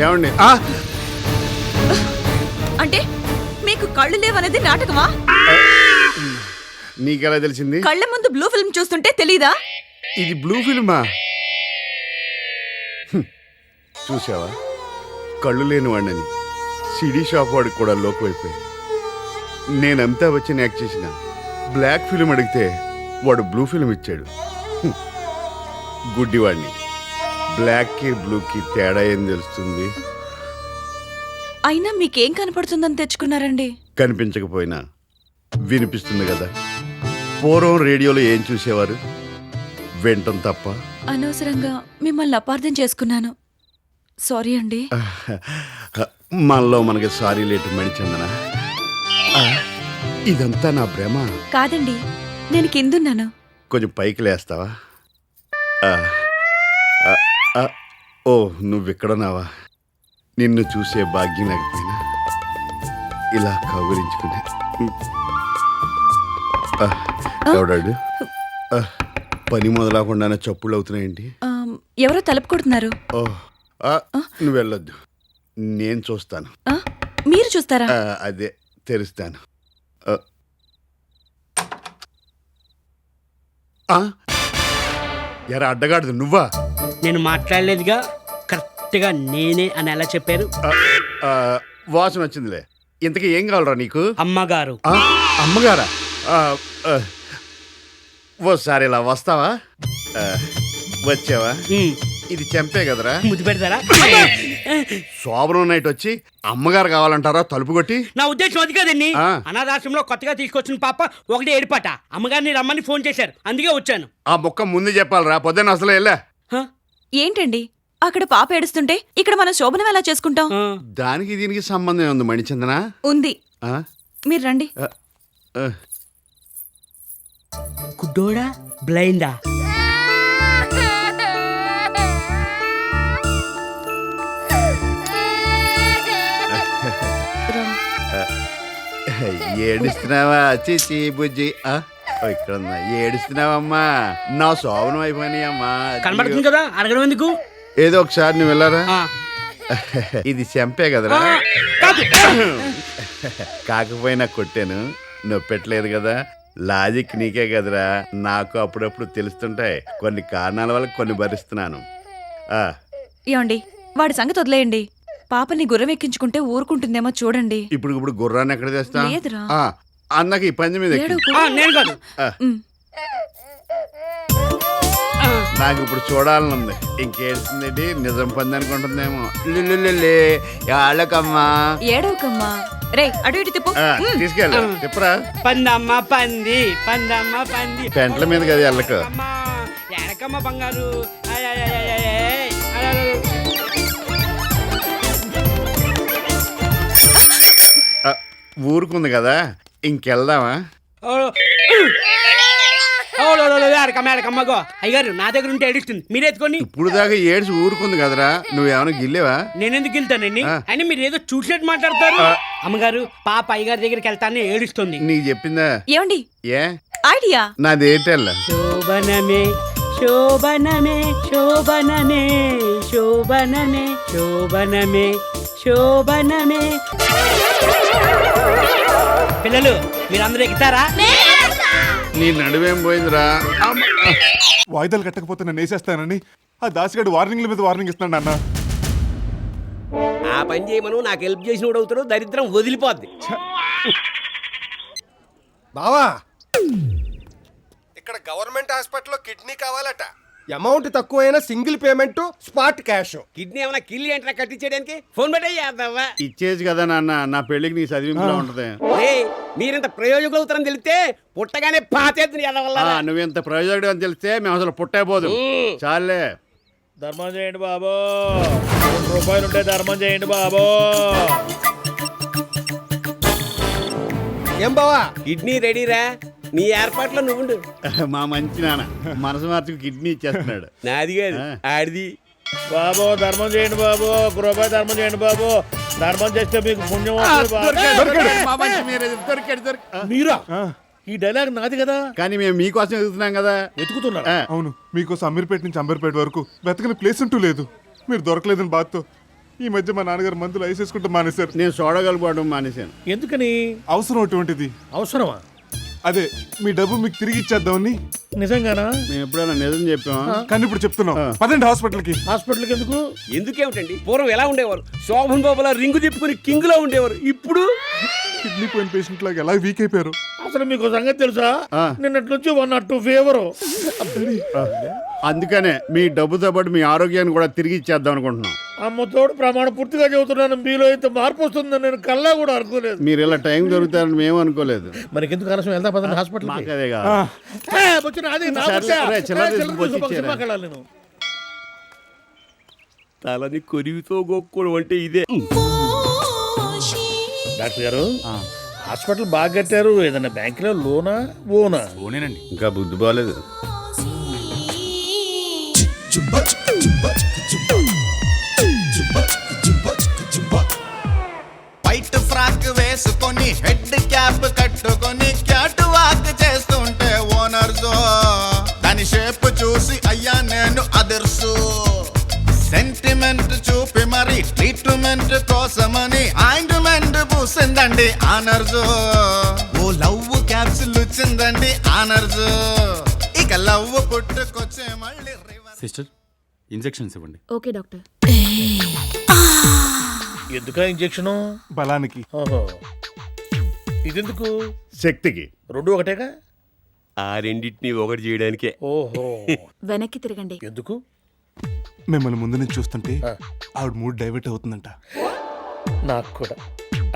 ఏమండి అంటే మీకు కళ్ళు లేవనేది నాటకమా? నీకెలా తెలిసింది? కళ్ళ ముందు బ్లూ ఫిల్మ్ చూస్తుంటే తెలీదా? ఇది బ్లూ ఫిల్మా? చూసావా, కళ్ళు లేని వాడిని సిడీ షాప్ వాడికి కూడా లోకువైపోయి. నేను అమితాబ్ బచ్చన్ యాక్ట్ చేసిన బ్లాక్ ఫిల్మ్ అడిగితే వాడు బ్లూ ఫిల్మ్ ఇచ్చాడు. గుడ్డివాడిని. బ్లాక్కి బ్లూకి తేడా ఏం తెలుస్తుంది? అయినా మీకేం కనపడుతుందని తెచ్చుకున్నారండి? కనిపించకపోయినా వినిపిస్తుంది కదా. పూర్వం రేడియోలో ఏం చూసేవారు? వింటం తప్ప. అనవసరంగా మిమ్మల్ని అపార్థం చేసుకున్నాను, సారీ అండి. మనలో మనకి సారీ లేటు మణిచందన. ఇదంతా నా భ్రమ కాదండి, నేను కిందున్నాను. కొంచెం పైకి లేస్తావా? ఓ, నువ్వెక్కడున్నావా? నిన్ను చూసే భాగ్యం లేకపోయినా ఇలా కౌగిలించుకునే. ఎవడాడు? పని మొదలకుండానే చప్పుళ్ళు అవుతున్నాయేంటి? ఎవరో తలుపు కొడుతున్నారు. నువ్వు వెళ్ళొద్దు, నేను చూస్తాను. మీరు చూస్తారా? అదే తెరుస్తాను. ఎరా అడ్డగాడుదు నువ్వా? నేను మాట్లాడలేదుగా, కరెక్ట్గా నేనే అని ఎలా చెప్పారు? వాసన వచ్చిందిలే. ఇంతకీ ఏం కావాలరా నీకు? అమ్మగారు. అమ్మగారా? ఓసారి ఇలా వస్తావా? వచ్చావా? ఇది చెంపే కదరా? ముద్దు పెడతారా? శోభనం నైట్ వచ్చి అమ్మగారు కావాలంటారా తలుపు కొట్టి? నా ఉద్దేశం అది కాదండి. అనాథాశ్రమంలో కొత్తగా తీసుకొచ్చిన పాప ఒకటి ఏడిపాట. అమ్మగారిని రమ్మని ఫోన్ చేశారు, అందుకే వచ్చాను. ఆ మొక్క ముందు చెప్పాలరా, పొద్దున్న అసలు వెళ్ళా. ఏంటండి అక్కడ పాప ఏడుస్తుంటే ఇక్కడ మనం శోభనం ఎలా చేసుకుంటాం? దానికి దీనికి సంబంధం ఉంది మణిచందన? ఉంది. మీరు రండి. గుడ్డోడా బ్లైండా? ఏడుస్తున్నావా? చిచి బుజ్జి ఇక్కడ ఏడుస్తున్నావమ్మా? నా శోభనం అయిపోయినాయి అమ్మా. కనబడుతుంది కదా, అడగడం ఎందుకు? ఏదో ఒకసారి నువ్వు వెళ్ళారా? ఇది చెంపే కదరా? కాకపోయినా కొట్టాను, నువ్వు పెట్టలేదు కదా. లాజిక్ నీకే కదరా, నాకు అప్పుడప్పుడు తెలుస్తుంటాయి. కొన్ని కారణాల వల్ల కొన్ని భరిస్తున్నాను. ఏమండి, వాడి సంగతి వదిలేయండి. పాపని గుర్రం ఎక్కించుకుంటే ఊరుకుంటుందేమో చూడండి. ఇప్పుడు గుర్రాన్ని ఎక్కడ తెస్తా? లేదురా. అన్నకి ఈ పంది మీద నేను కాదు. నాకు ఇప్పుడు చూడాలని ఉంది. ఇంకేంటి, నిజం పంది అనుకుంటుందేమో. ఏళ్ళకమ్మా, ఏడవకమ్మా. రే అటు ఇటు తిప్పు. తీసుకెళ్ళ తిప్పరా. పందమ్మ పంది, పందమ్మ పంది. పెంట్ల మీద కదా ఎళ్ళకు. ఎడకమ్మ బంగారు. ఊరుకుంది కదా, ఇంకెళ్దామా? అయ్యారు నా దగ్గర ఉంటే ఏడుస్తుంది, మీరు ఎత్తుకొని. ఇప్పుడు దాకా ఏడ్చి ఊరుకుంది కదరా, నువ్వేమైనా గిల్లేవా? నేనెందుకు వెళ్తానండి? అని మీరు ఏదో చూసినట్టు మాట్లాడతారు. అమ్మగారు, పాప అయ్యగారి దగ్గరికి వెళ్తానే ఏడుస్తుంది. నీకు చెప్పిందా? ఏమండి ఏ ఐడియా? నాదేటల్లా. శోభనమే శోభనమే శోభనమే శోభనమే శోభనమే శోభనమే. పిల్లలు మీరందరూ ఎక్కుతారా? నీ నడువేం పోయిందిరా? వాయిదాలు కట్టకపోతే నన్ను వేసేస్తానని ఆ దాసిగాడు వార్నింగ్ల మీద వార్నింగ్ ఇస్తున్నాడు అన్న. ఆ పని చేయమను, నాకు హెల్ప్ చేసినోడు అవుతాడు, దరిద్రం వదిలిపోద్ది. బావా, ఇక్కడ గవర్నమెంట్ హాస్పిటల్లో కిడ్నీ కావాలట. అమౌంట్ తక్కువైనా single payment, spot cash. Kidney ఏమైనా కిల్లి ఏంట్రా కట్టించేయడానికి? ఫోన్ పెట్టేద్దావా? ఇచ్చేది కదా నాన్న, నా పెళ్లికి నీ చదివింపులో ఉంటది. మీరింత ప్రయోజకులు అవుతారని తెలిస్తే పుట్టగానే పాతేద్దు. నువ్వెంత ప్రయోజకుడు అని తెలిస్తే మేము అసలు పుట్టైపోదు. చాలే. ధర్మం చేయండి బాబో, రూపాయలు ఉంటే ధర్మం చేయండి బాబో. ఏం బావా, కిడ్నీ రెడీరా, నీ ఏర్పాట్లో నువ్వుండు. మా మంచి నాన్న మనసు మార్చుకు కిడ్నీ ఇచ్చేస్తున్నాడు. నాది కాదు, ఆడిది. బాబు ధర్మం చేయండి బాబు, ఒక రూపాయి ధర్మం చేయండి బాబు. ధర్మం చేస్తే మీకు పుణ్యం వస్తుంది బాబు. మీరా? ఈ డైలాగ్ నాది కదా. కానీ మేము మీకోసం ఎదుగుతున్నాం కదా. వెతుకుతున్నా. అవును, మీకోసం అమీర్పేట నుంచి అంబర్పేట వరకు వెతకని ప్లేస్ అంటూ లేదు. మీరు దొరకలేదని బాధతో ఈ మధ్య మా నాన్నగారు మందులు వేసేసుకుంటూ మానేశారు. నేను చూడగలుగుకోవడం మానేశాను. ఎందుకని? అవసరం అటువంటిది. అవసరమా? అదే మీ డబ్బు మీకు తిరిగి ఇచ్చేద్దామని. నిజంగానా? మేము ఎప్పుడైనా నిజం చెప్పామా? కానీ ఇప్పుడు చెప్తున్నాం, పదండి హాస్పిటల్కి. హాస్పిటల్కి ఎందుకు? ఎందుకేమిటండి, పూర్వం ఎలా ఉండేవారు? శోభన్ బాబులా రింగు తిప్పుకుని కింగ్ లో ఉండేవారు. ఇప్పుడు కిడ్నీ పోయిన పేషెంట్ లాగా ఎలా వీక్ అయిపోయారు. అసలు మీకు సంగతి తెలుసా? ఆ. నిన్నటి నుంచి 102 ఫీవర్. అందుకనే మీ డబ్బుతో పాటు మీ ఆరోగ్యాన్ని కూడా తిరిగి ఇచ్చేద్దాం అనుకుంటున్నాం. అమ్మతోడు ప్రమాణ పూర్తిగా చెబుతున్నాను, మీలో ఇంత మార్పు వస్తుందని నేను కల్లా కూడా అనుకోలేదు. మీరు ఇలా టైం దొరుకుతారని మేము అనుకోలేదు. మనకి ఎందుకు ఆలస్యం? వెళ్తా పదండి హాస్పిటల్. మాకు అదే కాదు. సరే, చిల్లర తీసుకొని ఇచ్చేరా. నేను తలని కొరివితో గొక్కుడు అంటే ఇదే. డాక్టర్ గారు, హాస్పిటల్ బాగా కట్టారు. ఏదన్నా బ్యాంకులో లోనా ఓనా? ఇంకా బుద్ధి బాగాలేదు. వైట్ ఫ్రాక్ వేసుకొని హెడ్ క్యాప్ కట్టుకొని క్యాట్ వాక్ చేస్తుంటే ఓనర్స్ దాని షేప్ చూసి అయ్యా నేను అదర్సు. సెంటిమెంట్ చూపి మరి ట్రీట్మెంట్ కోసమని ఆయింట్మెంట్ పూసిందండి ఆనర్స్. ఓ లవ్ క్యాప్సుల్ వచ్చిందండి ఆనర్స్. ఇక లవ్ పుట్టుకొచ్చే మళ్ళీ సిస్టర్ ఇంజెక్షన్స్ ఇవ్వండి. Okay doctor. ఎందుకా ఇంజెక్షను? బలానికి. ఓహో, ఇదెందుకు? శక్తికి. రెండు ఒకటేగా? ఆ రెండింటిని ఒకటి చేయడానికే. ఓహో. వెనక్కి తిరగండి. ఎందుకు? మిమ్మల్ని ముందు నుంచి చూస్తుంటే ఆవిడ మూడ్ డైవర్ట్ అవుతుందంట. నాకు కూడా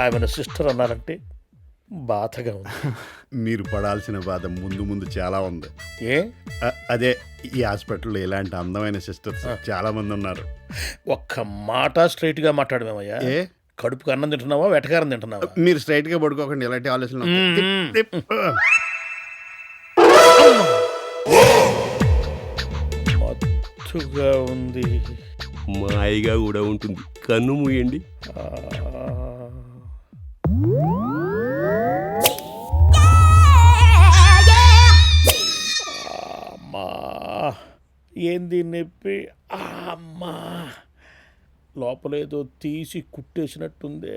ఆమె సిస్టర్ అన్నారంటే బాధగా ఉంది. మీరు పడాల్సిన బాధ ముందు ముందు చాలా ఉంది. ఏ? అదే ఈ హాస్పిటల్లో ఇలాంటి అందమైన సిస్టర్స్ చాలా మంది ఉన్నారు. ఒక్క మాట స్ట్రైట్ గా మాట్లాడమేమయ్యా. ఏ? కడుపుకి అన్నం తింటున్నావా, వెటకారం తింటున్నావా? మీరు స్ట్రైట్ గా పడుకోకండి, ఇలాంటి ఆలోచనలు మత్తుగా ఉంది. మాయిగా కూడా ఉంటుంది. కన్ను మూయండి. అమ్మా, ఏంది నొప్పి? అమ్మా, లోపలేదో తీసి కుట్టేసినట్టుంది.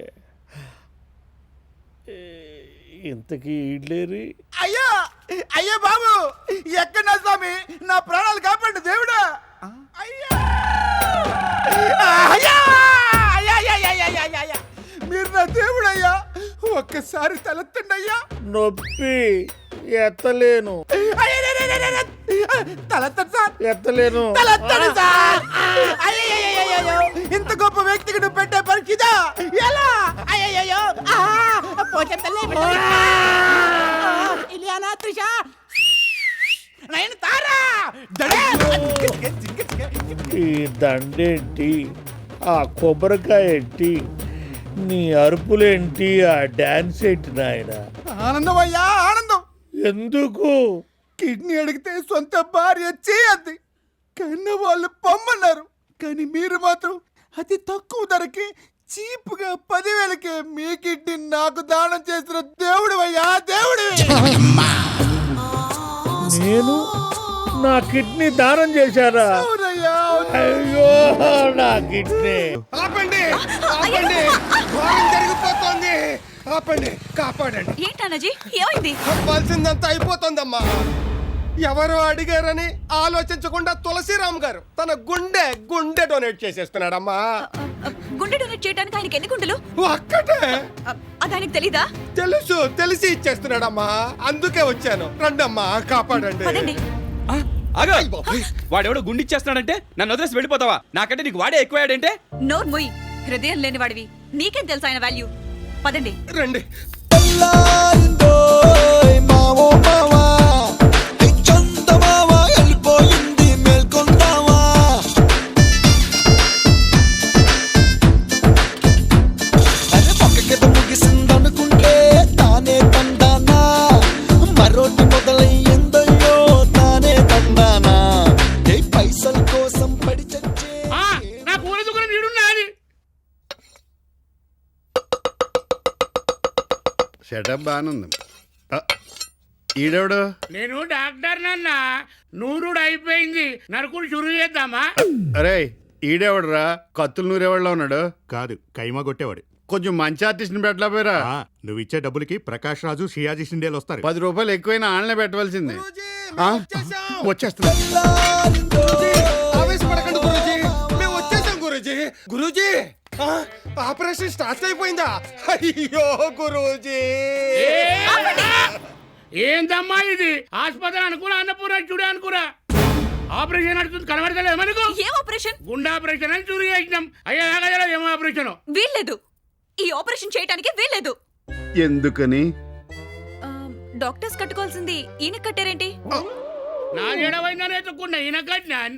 ఇంతకీ ఇడ్లేరి? అయ్యా అయ్యా బాబు, ఎక్కడ స్వామి, నా ప్రాణాలు కాపాడు దేవుడా. అయ్యా అయ్యా అయ్యా, మీరు నా దేవుడయ్యా, ఒక్కసారి తలెత్తండి అయ్యా. నొప్పి ఎత్తలేను. తలెత్తండి సార్. ఎత్తలేను. తలెత్తండి సార్. అయ్యో, ఇంత గొప్ప వ్యక్తికి నువ్వు పెట్టే పరీక్ష ఇదా? ఎలా? అయ్యో పోచంతలే ఇలియానా త్రిష నేను తారా ఈ దండేంటి, ఆ కొబ్బరికాయ ఏంటి, నీ అరుపులేంటి, ఆ డాన్స్ ఏంటి నాయన? ఆనందం అయ్యా ఆనందం. ఎందుకు? కిడ్నీ అడిగితే సొంత భార్య చేయద్ది, కన్న వాళ్ళు పొమ్మన్నారు. కానీ మీరు మాత్రం అతి తక్కువ ధరకి చీప్గా 10,000కే మీ కిడ్నీ నాకు దానం చేసిన దేవుడు అయ్యా, దేవుడు. నేను నా కిడ్నీ దానం చేశారా? అయ్యో, నా కిడ్నీ. ఆపండి ఆపండి, ఘోరం జరిగిపోతుంది. ఆపండి, కాపాడండి. ఏంటన్నజీ, ఏమైంది? అవ్వాల్సిందంతా అయిపోతుందమ్మా. ఎవరో అడిగారని ఆలోచించకుండా తులసిరామ్ గారు తన గుండె డొనేట్ చేసేస్తున్నాడమ్మా. గుండె డొనేట్ చేయడానికి ఆయనకి ఎన్ని గుండెలు? ఒక్కటే. అది ఆయనకి తెలీదా? తెలిసి ఇచ్చేస్తున్నాడమ్మా, అందుకే వచ్చాను. రండమ్మా, కాపాడండి. పదండి. వాడెవడో గుండిచ్చేస్తున్నాడంటే నన్ను వదిలేసి వెళ్ళిపోతావా? నాకంటే నీకు వాడే ఎక్కువయ్యాడంటే? నోర్ మొయ్, హృదయం లేని వాడివి, నీకేం తెలుసు ఆయన వాల్యూ? పదండి. రండి. సెటప్ బాగానే ఉంది. ఈడెవడు? నేను డాక్టర్ నాన్న. నూరుడు అయిపోయింది, నరుకుడు చురు చేద్దామా? అరే ఈడెవడరా? కత్తులు నూరేవాళ్ళలో ఉన్నాడు. కాదు, కైమా కొట్టేవాడు. కొంచెం మంచి ఆర్టిస్ట్ని పెట్టలేపోయారా? నువ్వు ఇచ్చే డబ్బులకి ప్రకాష్ రాజు షియాజీ షిండేలు వస్తారు. 10 రూపాయలు ఎక్కువైనా ఆన్లైన్ పెట్టవలసింది. వచ్చేస్తున్నా. ఆవేశపడకండి గురూజీ, మేము వచ్చేసాం గురూజీ. గురూజీ, ఆపరేషన్ స్టార్ట్ అయిపోయిందా? అయ్యో గురూజీ. ఏందమ్మా ఇది? ఆసుపత్రి అనుకురా, అన్నపూర చూడే అనుకురా. ఆపరేషన్ నడుస్తుంది, కనబడతలేదు మనకు. ఏం ఆపరేషన్? గుండె ఆపరేషన్ అని చూరు చేసినాం. అయ్యా ఏమో ఆపరేషన్. వీల్లేదు, ఈ ఆపరేషన్ చేయడానికి వీల్లేదు. ఎందుకని? డాక్టర్స్ కట్టుకోవాల్సింది ఈయన కట్టారేంటి? నా ఏడవైనా ఎత్తుకున్నా ఈయన కట్టినాన్.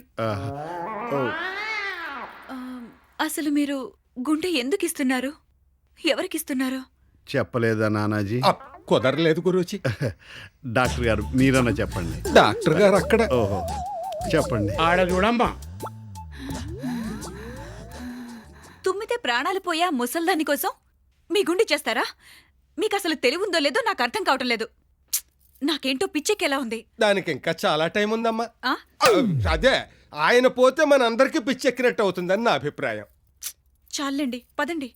అసలు మీరు గుండె ఎందుకు ఇస్తున్నారు? ఎవరికిస్తున్నారు? చెప్పలేదా నానాజీ? కుదరలేదు గురూజీ. డాక్టర్ గారు మీరన్నా చెప్పండి. డాక్టర్ గారు అక్కడ. ఓహో, చెప్పండి. ఆడ చూడమ్మా. తుమ్మితే ప్రాణాలు పోయా ముసల్దాని కోసం మీ గుండె చేస్తారా? మీకు అసలు తెలివుందో లేదో నాకు అర్థం కావటం లేదు. నాకేంటో పిచ్చెక్కేలా ఉంది. దానికి ఇంకా చాలా టైం ఉందమ్మా. ఆ? అదే, ఆయన పోతే మన అందరికి పిచ్చెక్కినట్టు అవుతుందని నా అభిప్రాయం. చాలండి, పదండి.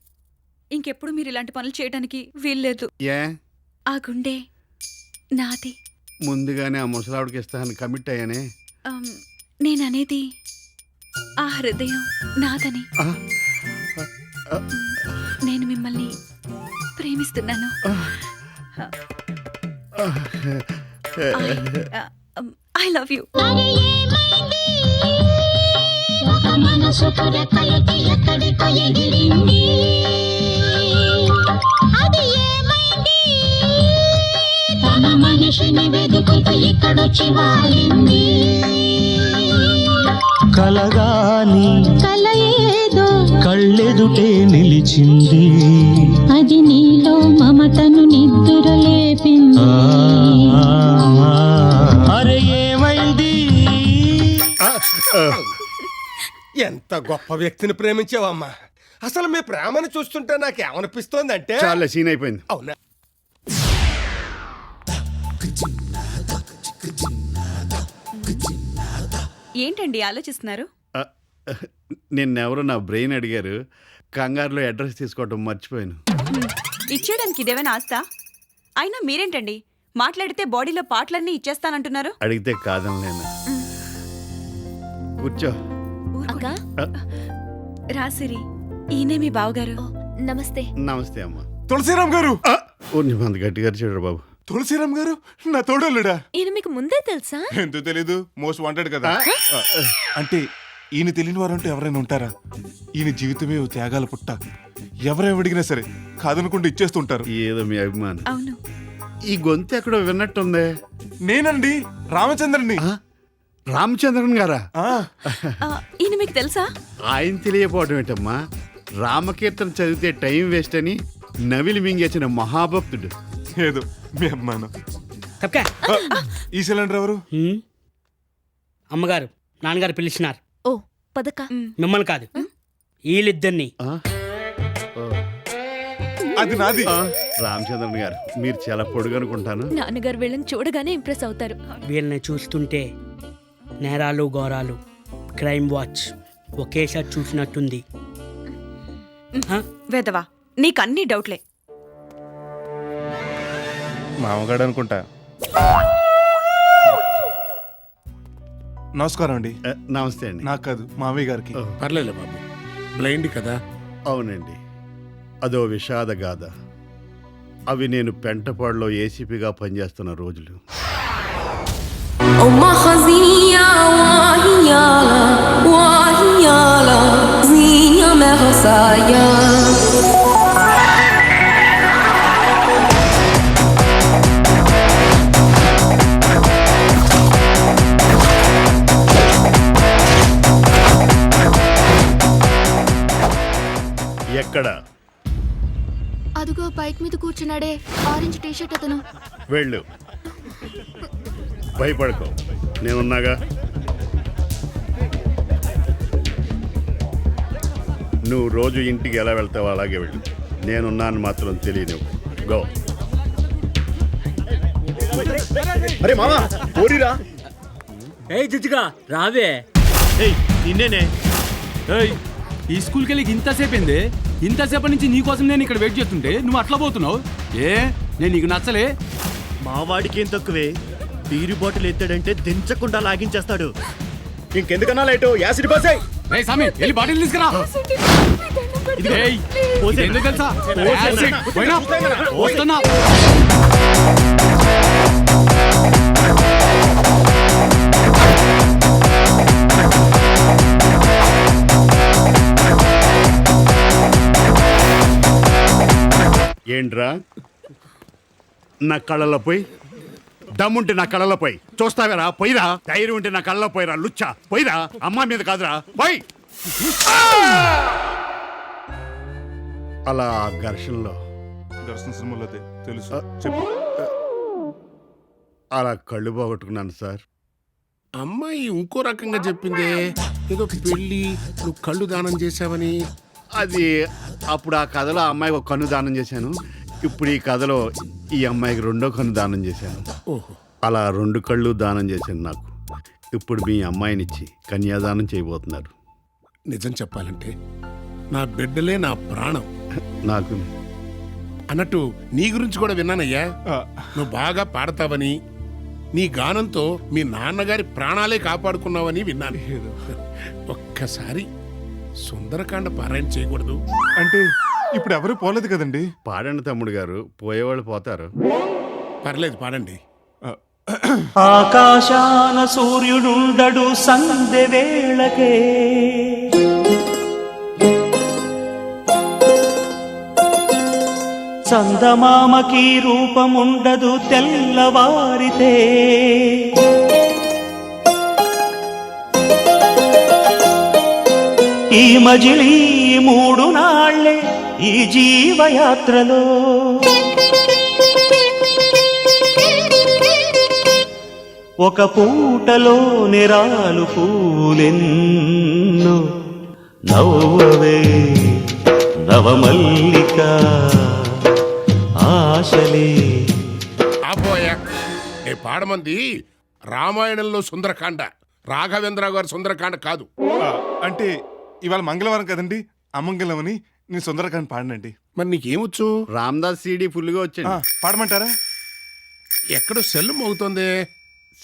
ఇంకెప్పుడు మీరు ఇలాంటి పనులు చేయడానికి వీల్లేదు. ఏ ఆ గుండె నాది. ముందుగానే ఆ ముసలావిడికి ఇస్తానని కమిట్ అయ్యానే. నేననేది ఆ హృదయం నాదని. నేను మిమ్మల్ని ప్రేమిస్తున్నాను. I love you. మనసు ఎక్కడికో ఎగిరింది, అది ఏమైంది? తన మనిషిని వెతుకుతూ ఇక్కడొచ్చి వాలింది. కలగాని కల ఏదో కళ్ళెదుటే నిలిచింది, అది నీలో మమతను నిద్దురలేపింది. అరే ఏమైంది? ఎంత గొప్ప వ్యక్తిని ప్రేమించావమ్మా. అసలు మీ ప్రేమను చూస్తుంటే నాకేమనిపిస్తోందంటే చాలా సీన్ అయిపోయింది. అవునా? ఏంటండి ఆలోచిస్తున్నారు? నిన్నెవరో నా బ్రెయిన్ అడిగారు. కంగారులో అడ్రస్ తీసుకోవటం మర్చిపోయాను. ఇచ్చేయడానికి ఇదేమైనా ఆస్తా? అయినా మీరేంటండి మాట్లాడితే బాడీలో పార్ట్లన్నీ ఇచ్చేస్తానంటున్నారు? అడిగితే కాదనలేను. కూర్చో. రాసిరి, ఈయనే మీ బావగారు. నమస్తే. నమస్తే అమ్మా. తులసిరామ్ గారు. మంది గట్టిగా చూడరు బాబు. తులసిరామ్ గారు నా తోడలుడా. ఈయన మీకు ముందే తెలుసా? ఎందుకు తెలీదు, మోస్ట్ వాంటెడ్ కదా. అంటే ఈయన తెలియని వారంటూ ఎవరైనా ఉంటారా? ఈయన జీవితమే ఓ త్యాగాల పుట్ట. ఎవరేం అడిగినా సరే కాదనుకుంటూ ఇచ్చేస్తుంటారు. ఏదో మీ అభిమానం. అవును. ఈ గొంతు ఎక్కడో విన్నట్టుందే. నేనండి, రామచంద్రని. రామచంద్రన్ గారా? ఈయన మీకు తెలుసా? ఆయన తెలియపోవడం ఏంటమ్మా? రామకీర్తన చదివితే టైం వేస్ట్ అని నవిలి మింగేసిన మహాభక్తుడు. ఏదో మీ అమ్మాను. తప్పకా. ఈ సిలిండర్ ఎవరు? అమ్మగారు, నాన్నగారు పిలిచినారు. ఓ పదక. మిమ్మల్ని కాదు, వీళ్ళిద్దరిని. అది నాది. రామచంద్రన్ గారు, మీరు చాలా పొడుగనుకుంటాను. నాన్నగారు వీళ్ళని చూడగానే ఇంప్రెస్ అవుతారు. వీళ్ళని చూస్తుంటే నేరాలు ఘోరాలు, క్రైమ్ వాచ్ ఒకేసారి చూసినట్టుంది. వెదవా, నీకన్నీ డౌట్లే. మామగాడు అనుకుంటా. నమస్కారం అండి. నమస్తే అండి. నాకు కాదు, మామయ్య గారికి. పర్లేదు బాబు, బ్లైండ్ కదా. అవునండి, అదో విషాద గాథ. అవి నేను పెంటపాడులో ఏసీపీగా పనిచేస్తున్న రోజులు. ఎక్కడ? అదుగో బైక్ మీద కూర్చున్నాడే, ఆరెంజ్ టీషర్ట్ అతను. వెళ్ళు, భయపడకో, నేనున్నాగా. నువ్వు రోజు ఇంటికి ఎలా వెళ్తావో అలాగే వెళ్ళు. నేనున్నాను మాత్రం తెలియనివ్వు. గో. అరే మామా ఓడిరా. ఏ జుజ్జుగా రావే. నిన్నేనే. ఈ స్కూల్కి వెళ్ళి ఇంతసేపు ఏంది? ఇంతసేపటి నుంచి నీకోసం నేను ఇక్కడ వెయిట్ చేస్తుంటే నువ్వు అట్లా పోతున్నావు. నేను నీకు నచ్చలే. మావాడికి ఏం తక్కువే, బీరు బాటిల్ ఎత్తాడంటే దించకుండా లాగించేస్తాడు. ఇంకెందుకన్నా లేటు, యాసిడ్ పోసే. రేయ్ సామి, వెళ్ళి బాటిల్ తీసుకురా. ఏయ్, ఇది ఎందుకు తెలుసా? యాసిడ్. పోయినా? పోస్తున్నా. ఏంట్రా నా కళ్ళలో పోయి, దమ్ముంటే నా కళ్ళలో పోయి చూస్తావేరా? పోయిరా. ధైర్యం ఉంటే నా కళ్ళలో పోయిరా లుచ్చా. పోయిరా, అమ్మ మీద కాదురా, పోయి. అలా ఆ ఘర్షణలో దర్శన సినిమాలో అదే తెలుసు. చెప్పు. అలా కళ్ళు పోగొట్టుకున్నాను సార్. అమ్మాయి ఇంకో రకంగా చెప్పిందే, ఏదో పెళ్ళి నువ్వు కళ్ళు దానం చేసావని. అది అప్పుడు ఆ కథలో ఆ అమ్మాయికి ఒక కన్ను దానం చేశాను. ఇప్పుడు ఈ కథలో ఈ అమ్మాయికి రెండో కన్ను దానం చేశాను. ఓహో, అలా 2 కళ్ళు దానం చేశాను నాకు. ఇప్పుడు మీ అమ్మాయినిచ్చి కన్యాదానం చేయబోతున్నారు. నిజం చెప్పాలంటే నా బిడ్డలే నా ప్రాణం. నాకు అన్నట్టు నీ గురించి కూడా విన్నానయ్యా. నువ్వు బాగా పాడతావని, నీ గానంతో మీ నాన్నగారి ప్రాణాలే కాపాడుకున్నావని విన్నాను. ఒక్కసారి సుందరకాండ పారాయణ చేయకూడదు అంటే ఇప్పుడు ఎవరు పోలేదు కదండి. పాడండి తమ్ముడు గారు, పోయేవాళ్ళు పోతారు. పర్లేదు, పాడండి. ఆకాశాన సూర్యుడుండడు సందె వేళకే, చందమామకి రూపముండదు తెల్లవారితే, ఈ మజిలీ 3 నాళ్ళే ఈ జీవయాత్రలో, ఒక పూటలో నిరాలు పూలెన్నో, నవ్వవే నవమల్లిక ఆశలే. ఆపోయా, ఏ పాడమంది రామాయణంలో సుందరకాండ, రాఘవేంద్ర గారి సుందరకాండ కాదు. అంటే ఇవాళ మంగళవారం కదండి, అమంగళం అని నేను సుందరకాండ్ పాడనండి. మరి నీకేమొచ్చు? రామ్దాస్ సీడీ ఫుల్గా వచ్చింది. పాడమంటారా? ఎక్కడో సెల్లు మోగుతోంది.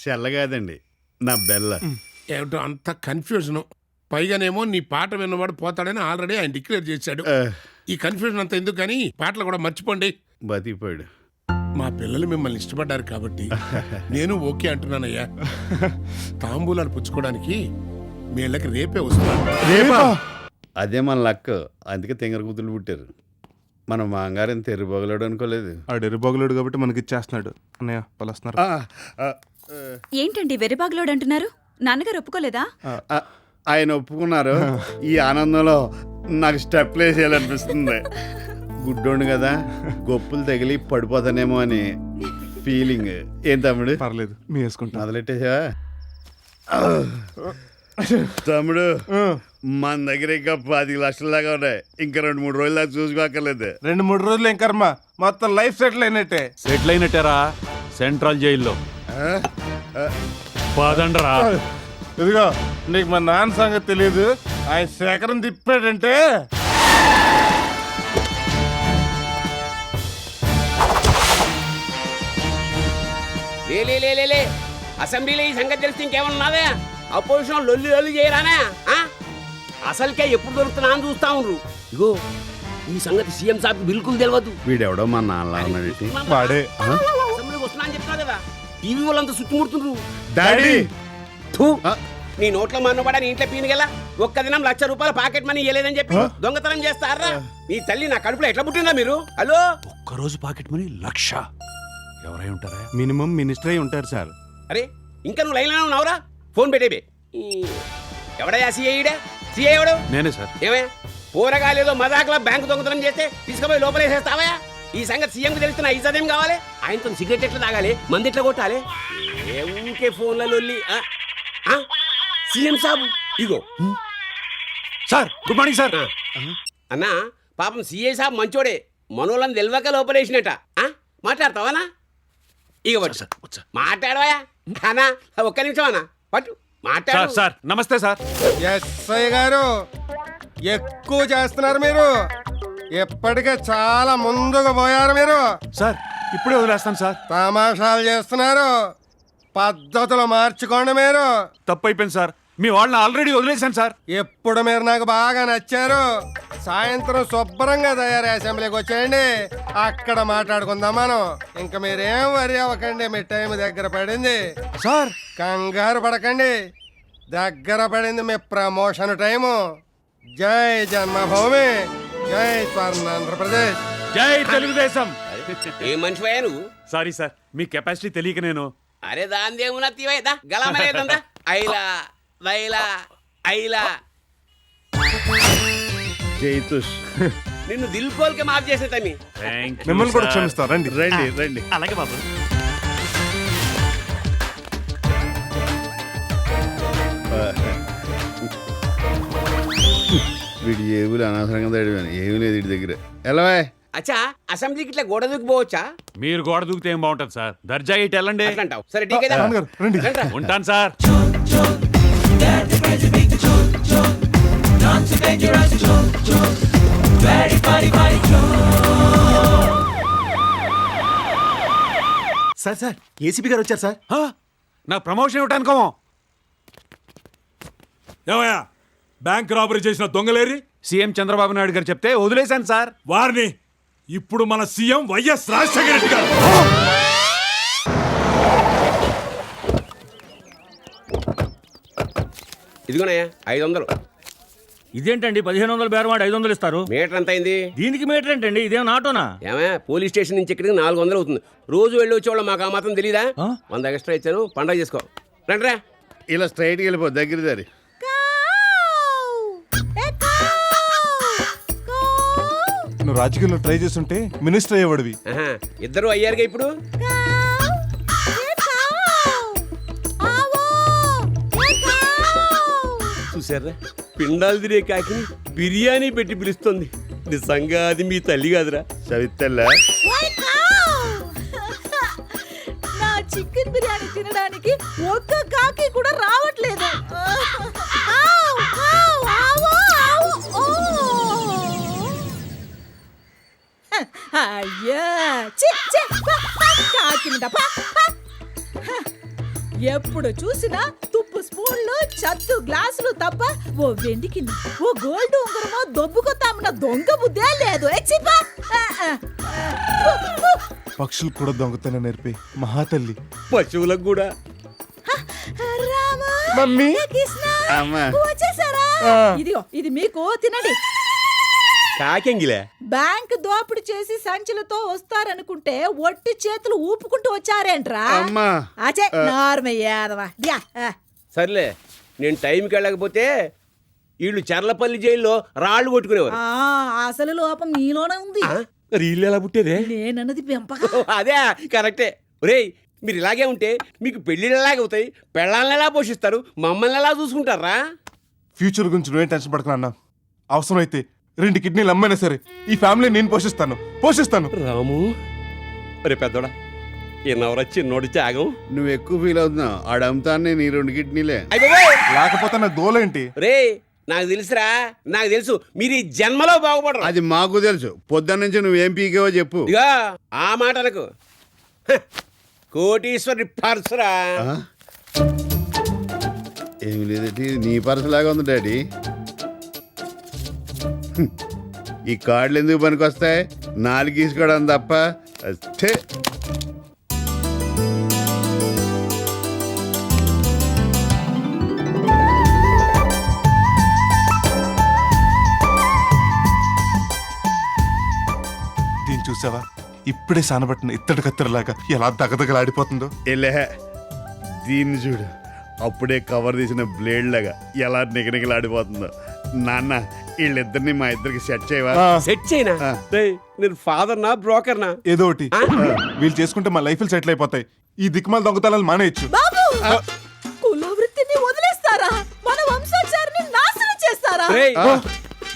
చెల్లగాదండి, నా బెల్ల. ఏమిటో అంత కన్ఫ్యూజన్. పైగానేమో నీ పాట విన్నవాడు పోతాడని ఆల్రెడీ ఆయన డిక్లేర్ చేశాడు. ఈ కన్ఫ్యూజన్ అంతా ఎందుకు కానీ పాటలు కూడా మర్చిపోండి. బతికిపోయాడు. మా పిల్లలు మిమ్మల్ని ఇష్టపడ్డారు కాబట్టి నేను ఓకే అంటున్నానయ్యా. తాంబూలాలు పుచ్చుకోవడానికి మీ ఇళ్ళకి రేపే వస్తున్నాను. రేపా? అదే మన లక్. అందుకే తెంగర కూతురు పుట్టారు. మన మాంగారం తెర్రిబోగలాడు అనుకోలేదు. ఆడు ఎరుబోగలేడు కాబట్టి మనకి ఇచ్చేస్తున్నాడు. అన్నయ్య పలుస్తున్నారు. ఏంటండి వెర్రిబాగులోడు అంటున్నారు? నాన్నగారు ఒప్పుకోలేదా? ఆయన ఒప్పుకున్నారు. ఈ ఆనందంలో నాకు స్టెప్ వేసేయాలనిపిస్తుంది. గుడ్డోండు కదా, గొప్పులు తగిలి పడిపోతానేమో అని ఫీలింగ్. ఏం తమ్ముడు? పర్లేదు, మీ వేసుకుంటా. మొదలెట్టేసావా తమ్ముడు? మన దగ్గర ఇంకా 10 లక్షల దాకా ఉన్నాయి. ఇంకా 2-3 రోజుల దాకా చూసుకోక్కర్లేదు. 2-3 రోజులు ఏం కర్మ, మొత్తం లైఫ్ సెటిల్ అయినట్టే. సెటిల్ అయినట్టేరా సెంట్రల్ జైల్లో. పదండ్రా. ఇదిగో నీకు మా నాన్న సంగతి తెలియదు. ఆయన శేఖరం తిప్పాడంటే లే అసెంబ్లీలో ఈ సంగతి తెలిస్తే ఇంకేమన్నావే? అపోజిషన్ లొల్లి లొల్లి చేయరానే? అసలుకే ఎప్పుడు దొరుకుతున్నా అని చూస్తా ఉండ్రు. ఇగో ఈ సంగతి సీఎం సాబ్ బిల్కుల్ తెలియదు. వీడెవడో మా నాన్న ఉన్నాడు. వాడే. అసెంబ్లీకి వస్తున్నా అని చెప్తున్నా కదా, టీవీ వాళ్ళంతా చుట్టుముడుతుండ్రు. డాడీ నీ నోట్లో మన్నబడా నీ ఇంట్లో పీనుగెలా ఒక్క దినం ₹1,00,000 పాకెట్ మనీ ఇవ్వలేదని చెప్పి దొంగతనం చేస్తారా? నీ తల్లి నా కడుపులో ఎట్లా పుట్టిందా మీరు? హలో, ఒక్కరోజు పాకెట్ మనీ 1,00,000 ఎవరై ఉంటారా? మినిమం మినిస్టర్ అయి ఉంటారు సార్. అరే ఇంకా నువ్వు లైన్లో ఉన్నావురా? ఫోన్ పెట్టేబే. ఎవడయ్యా సీఐడా? సీఐ ఎవడు? నేనే సార్. ఏమే పోరగాలేదో మజాకులో బ్యాంకు దొంగతనం చేస్తే తీసుకుపోయి లోపలేసేస్తావా? ఈ సంగతి సీఎంకి తెలిస్తే నా ఇజ్జతేం కావాలి? ఆయనతో సిగరెట్ ఎట్లా తాగాలి, మంది ఎట్లా కొట్టాలి? ఊరికే ఫోన్లలో సీఎం సాబు ఇగో. Sir good morning sir. అన్నా పాపం సీఐ సాబ్ మంచోడే, మనోళ్ళని తెలియక లోపలేసినట్ట. మాట్లాడతావానా? ఇక పట్టు మాట్లాడవా అన్నా ఒక్క నిమిషం అన్నా పట్టు మాట్లాడు సార్ నమస్తే సార్. ఎస్ఐ గారు ఎక్కువ చేస్తున్నారు మీరు. ఎప్పటికే చాలా ముందుకు పోయారు మీరు. సార్ ఇప్పుడే వదిలేస్తాను సార్. తమాషాలు చేస్తున్నారు. పద్ధతులు మార్చుకోండి మీరు. తప్పైపోయింది సార్. మీ వాళ్ళని ఆల్రెడీ వదిలేశాను సార్. ఎప్పుడు మీరు నాకు బాగా నచ్చారు. సాయంత్రం శుభ్రంగా తయారు అసెంబ్లీకి వచ్చేయండి, అక్కడ మాట్లాడుకుందాం మనం. ఇంకా మీరేం వరి అవ్వకండి, మీ టైం దగ్గర పడింది. సార్ కంగారు పడకండి, దగ్గర పడింది మీ ప్రమోషన్ టైము. జై జన్మభూమి, జై స్వర్ణాంధ్రప్రదేశ్. జై తెలుగుదేశం. ఏ మనిషివయ్యా నువ్వు? సారీ సార్, మీ కెపాసిటీ తెలియక నేను. అరే దాందేమున్నా తీవైదా గలమలేదంతా ఐలా వైలా ఐలా జైతుష్ నిన్ను దిల్కోల్కే మాఫ్ చేసే తమ్మి. మిమ్మల్ని కూడా క్షమిస్తా. రండి రండి రండి. అలాగే బాబు. వీడి ఏవులు అనవసరంగా తడివాను. ఏమీ లేదు వీడి దగ్గర. ఎలా అచ్చా అసెంబ్లీకి ఇట్లా గోడ దూకిపోవచ్చా? మీరు గోడ దూకితే ఏం బాగుంటది సార్. దర్జా ఇటు వెళ్ళండి. అట్లా అంటావు. సరే టీకే నాన్నగారు రండి. ఉంటాను సార్. సార్ సార్ ఏసీపీ గారు వచ్చారు సార్. హా? నాకు ప్రమోషన్ ఇవ్వటానికో? ఏమయ్యా బ్యాంక్ రాబరీ చేసిన దొంగలేరి? సీఎం చంద్రబాబు నాయుడు గారు చెప్తే వదిలేశాను సార్. వారిని ఇప్పుడు మన సీఎం వైఎస్ రాజశేఖర రెడ్డి గారు. ఇదిగోనయ్యా 500. ఇదేంటండి 1500 బేరమాడి 500 ఇస్తారు? మీటర్ ఎంత అయింది? దీనికి మీటర్ ఏంటండి? ఇదేం ఆటోనా? ఏమయ్యా పోలీస్ స్టేషన్ నుంచి ఇక్కడికి 400 అవుతుంది. రోజు వెళ్ళి వచ్చేవాళ్ళం, మాకు ఆ మాత్రం తెలీదా? 100 ఎక్స్ట్రా ఇచ్చాను, పండగ చేసుకో. రండిరా. ఇలా స్ట్రైట్కి వెళ్ళిపో, దగ్గర దారి. నువ్వు రాజకీయాల్లో ట్రై చేస్తుంటే మినిస్టర్ అయ్యేవాడివి. ఆహా, ఇద్దరు అయ్యారుగా ఇప్పుడు. చూసారా, పిండాలు తినే కాకిని బిర్యానీ పెట్టి పిలుస్తుంది. నిజంగా అది మీ తల్లి కాదురా. సవితల్లా నా చికెన్ బిర్యానీ తినడానికి ఒక్క కాకి కూడా రావట్లేదు. అయ్యా కాకి ఎప్పుడు చూసినా తుప్పు స్పూన్లు, చత్తు గ్లాసులు తప్ప ఓ వెండి కింద, ఓ గోల్డ్ ఉంగరమో దొబ్బుకొత్తామన్న దొంగ బుద్ధే లేదు. పక్షులు కూడా దొంగతనం నేర్పి మహాతల్లి. పశువులకు కూడా. మమ్మీ అమ్మా. వచ్చేసారా? ఇదిగో ఇది మీకు, తినండి. కాకెంగిలే బ్యాంక్ దోపిడి చేసి సంచులతో వస్తారనుకుంటే ఒట్టి చేతులు ఊపుకుంటూ వచ్చారేంట్రా? అమ్మా. అచ్చే నార్మయ్యాదవా. సర్లే, నేను టైంకి వెళ్ళకపోతే వీళ్ళు చర్లపల్లి జైల్లో రాళ్ళు కొట్టుకునేవారు. అసలు లోపం మీలోనే ఉంది. రీళ్ళు ఎలా పుట్టేదే? నేనన్నది పెంపకం. అదే కరెక్టే. ఒరేయ్, మీరు ఇలాగే ఉంటే మీకు పెళ్ళిళ్ళు ఎలాగ అవుతాయి? పెళ్ళాలను ఎలా పోషిస్తారు? మమ్మల్ని ఎలా చూసుకుంటారా? ఫ్యూచర్ గురించి నువ్వేం టెన్షన్ పడకనా అన్న. అవసరమైతే 2 కిడ్నీలు అమ్మైనా సరే ఈ ఫ్యామిలీ నేను పోషిస్తాను. రాము, ఒరే పెద్దోడా, ఎన్నవరా చిన్నోడి త్యాగం. నువ్వు ఎక్కువ ఫీల్ అవుతున్నావు. ఆడమ్ముతానే నీ 2 కిడ్నీలే. లేకపోతే నా గోలేంటి? రే, నాకు తెలుసురా, నాకు తెలుసు మీరు ఈ జన్మలో బాగుపడరు. అది మాకు తెలుసు. పొద్దున్న నుంచి నువ్వేం పీకేవో చెప్పు. ఇగా ఆ మాటలకు కోటీశ్వరి పర్సురా. ఏమి లేదంటే నీ పర్సులాగా ఉంది డాడీ. ఈ కార్డులు ఎందుకు పనికొస్తాయి? 4 గీసుకోవడం తప్ప. అచ్చే. దీన్ని చూసావా? ఇప్పుడే సానబట్టిన ఇత్తడి కత్తెరలాగా ఎలా దగదగలాడిపోతుందో. ఎలే, దీన్ని చూడు, అప్పుడే కవర్ తీసిన బ్లేడ్ లాగా ఎలా నిగనిగలాడిపోతుందో. నాన్న, వీళ్ళిద్దరిని మా ఇద్దరికి సెట్ చేయవా? సెట్ చేయనా? నేను ఫాదర్ నా బ్రోకర్ నా? ఏదో ఒకటి. వీళ్ళు చేసుకుంటే మా లైఫ్ సెటిల్ అయిపోతాయి. ఈ దిక్కుమాల దొంగతనాలు మానేయచ్చు. బాబు, కుల వృత్తిని వదిలేస్తారా? మన వంశాచారిని నాశనం చేస్తారా?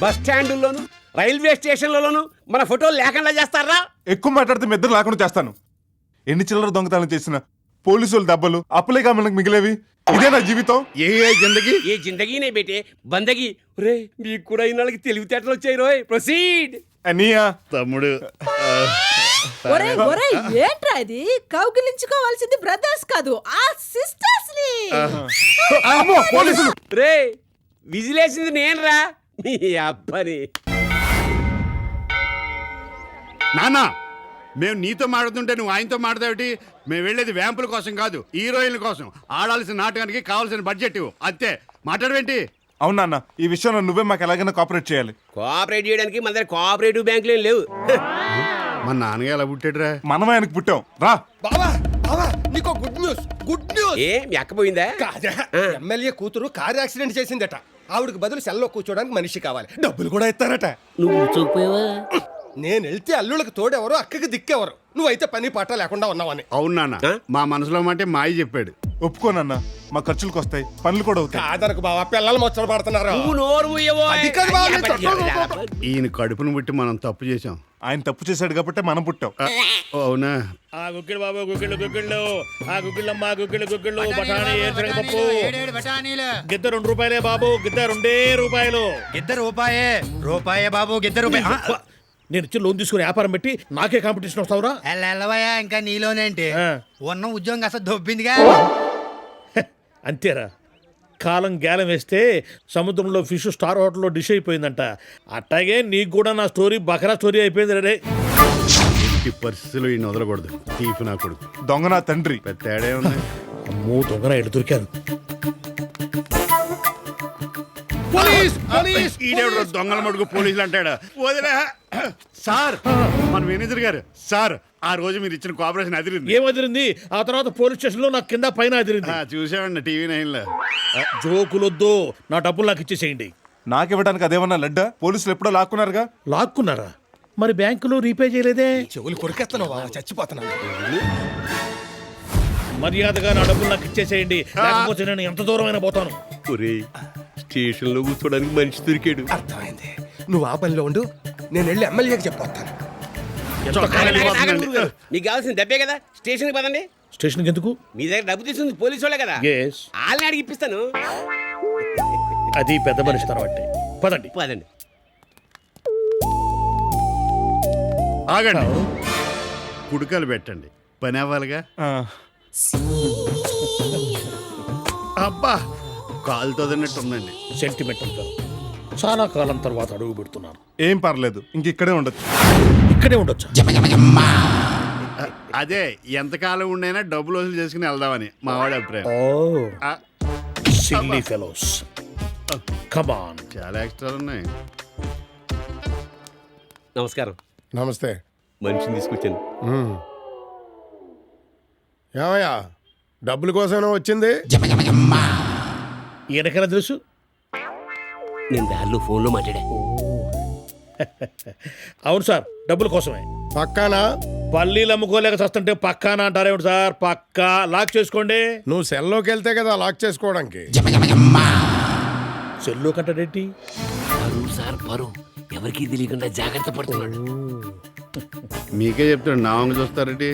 బస్ స్టాండుల్లోను, రైల్వే స్టేషన్లలోను మన ఫోటోలు లేకుండా చేస్తారా? ఎక్కువ మాట్లాడితే మీ ఇద్దరు లేకుండా చేస్తాను. ఎన్ని చిల్లర దొంగతనం చేసిన పోలీసులు దెబ్బలు అప్పులేగా మనకు మిగిలేవి. ఇదే నా జీవితం. ఏ జిందగీ ఏ జిందగీనే బేటే బందగి. రే మీకు కూడా ఇన్నాళ్ళకి తెలివితేటలు వచ్చాయి రోయ్. ప్రొసీడ్. అనియా తమ్ముడు. ఏంట్రా ఇది? కౌగిలించుకోవాల్సింది బ్రదర్స్ కాదు, ఆ సిస్టర్స్ ని. అమ్మో, పోలీసులు. రే విజిలేసింది నేనురా మీ అబ్బని. నానా, మేము నీతో మాట్లాడుతుంటే నువ్వు ఆయనతో మాట్లాడేటి? మేము వెళ్ళేది వ్యాంపుల కోసం కాదు, హీరోయిన్ల కోసం. ఆడాల్సిన నాటకానికి కావాల్సిన బడ్జెట్ ఇవ్వు, అంతే. మాట్లాడవేంటి? అవునా, ఈ విషయంలో నువ్వే మాకు ఎలాగైనా కోఆపరేట్ చేయాలి. కోఆపరేట్ చేయడానికి మన దగ్గర కోఆపరేటివ్ బ్యాంకులు ఏం లేవు. మా నాన్నగా ఎలా పుట్టాడురా? మనమే ఆయనకు పుట్టాం. రా బావా బావా, నీకో గుడ్ న్యూస్. Good news. ఏ మీ అక్క పోయిందా? ఎమ్మెల్యే కూతురు కారు యాక్సిడెంట్ చేసిందట. ఆవిడకి బదులు సెల్లో కూర్చోడానికి మనిషి కావాలి, డబ్బులు కూడా ఇస్తారట. నువ్వు చూపోయావా? నేను వెళ్తే అల్లుళ్ళకి తోడెవరు, అక్కకి దిక్కెవరు? నువ్వైతే పని పాట లేకుండా ఉన్నావని. అవును నాన్న, మా మనసులో మాట మాయి చెప్పాడు. ఒప్పుకోనన్నా, మా ఖర్చులకు వస్తాయి, పనులు కూడా అవుతాయి. కాదనకు బావా, పిల్లలు ముచ్చట పడుతున్నారు. నువ్వు నోరు మూయవో. అది కాదు బావ, నేను చెప్పను. ఈయన కడుపును బట్టి మనం తప్పు చేశాం. ఆయన తప్పు చేశాడు కాబట్టి మనం పుట్టాం. అవునా? ఆ గుగ్గిళ్ళు బాబు, గుగ్గిళ్ళు గుగ్గిళ్ళు, ఆ గుగ్గిళ్ళమ్మ, గుగ్గిళ్ళు గుగ్గిళ్ళు, బఠానీ, ఏరుశనగ పప్పు. గిద్ద 2 రూపాయలే బాబు, గిద్ద 2 రూపాయలు. రూపాయే రూపాయే బాబు, రూపాయి. నేను ఇచ్చి లోన్ తీసుకుని వ్యాపారం పెట్టి నాకే కాంపిటీషన్ వస్తావురా? వెళ్ళవయ్యా, ఇంకా నీలోనేంటి? ఉన్న ఉద్యోగం అసలు దొబ్బిందిగా. అంతేరా, కాలం గేలం వేస్తే సముద్రంలో ఫిష్ స్టార్ హోటల్లో డిష్ అయిపోయిందంట. అట్టాగే నీకు కూడా నా స్టోరీ బకరా స్టోరీ అయిపోయింది రే. ఈ పరిస్థితులు ఈయన వదలకూడదు. తీపి నా కొడుకు, దొంగ నా తండ్రి. పెద్ద తేడా ఉంది. అమ్మో, దొంగన ఎడు దొరికారు. ఈడెవడో దొంగల మడుగు పోలీసులు అంటాడా? వదిలే సార్, మన మేనేజర్ గారు. సార్, ఆ రోజు మీరు ఇచ్చిన కోఆపరేషన్ అదిరింది. ఏం అదిరింది? ఆ తర్వాత పోలీస్ స్టేషన్ లో నాకు కింద పైన అదిరింది. చూసామండి టీవీ9 లో. జోకులొద్దు, నా డబ్బులు నాకు ఇచ్చేసేయండి. నాకివ్వడానికి అదేమన్నా లడ్డా? పోలీసులు ఎప్పుడో లాక్కున్నారుగా. లాక్కున్నారా? మరి బ్యాంకులో రీపే చేయలేదే? చెవులు కొరికేస్తున్నావు బావా, చచ్చిపోతున్నాను. మర్యాదగా నా డబ్బులు నాకు ఇచ్చేసేయండి, లేకపోతే నేను ఎంత దూరమైనా పోతాను. స్టేషన్ లో కూర్చోడానికి మనిషి దొరికాడు. అర్థమైంది. నువ్వు ఆ పనిలో ఉండు, నేను వెళ్ళి ఎమ్మెల్యేకి చెప్పొస్తాను. మీకు కావాల్సిన డబ్బే కదా, స్టేషన్ కి పదండి. స్టేషన్కి ఎందుకు? మీ దగ్గర డబ్బు తీసుకుంది పోలీసు వాళ్ళే కదా, Yes. వాళ్ళని అడిగి ఇప్పిస్తాను. అది పెద్ద మనిషి తర్వాత. పదండి. పదండి. ఆగండి, కుడుకలు పెట్టండి, పని అవ్వాలిగా. అబ్బా, కాలుతో తిన్నట్టుందండి. సెంటిమెంటల్ గా చాలా కాలం తర్వాత అడుగు పెడుతున్నాను. ఏం పర్లేదు, ఇంక ఇక్కడే ఉండొచ్చు. ఇక్కడే ఉండొచ్చా? అదే, ఎంతకాలం ఉండైనా డబ్బులు వసూలు చేసుకుని వెళ్దామని మా వాడి అభిప్రాయం. Silly fellows, come on. చాలా ఎక్స్ట్రాలు ఉన్నాయి. నమస్కారం. నమస్తే. మనిషిని తీసుకొచ్చాను. ఏమయ్యా, డబ్బుల కోసమైనా వచ్చింది? ఈయనకైనా తెలుసు. నేను దారిలో ఫోన్లో మాట్లాడా. అవును సార్, డబ్బుల కోసమే. పక్కానా? పల్లీలు అమ్ముకోలేక చస్తుంటే పక్కానా అంటారేమిటి సార్? పక్కా. లాక్ చేసుకోండి. నువ్వు సెల్లోకి వెళ్తే కదా లాక్ చేసుకోవడానికి. సెల్లు కట్టడేంటి? సార్ పరు ఎవరికి తెలియకుండా జాగ్రత్త పడుతున్నాడు. మీకే చెప్తాడు, నా వంగ చూస్తారండి.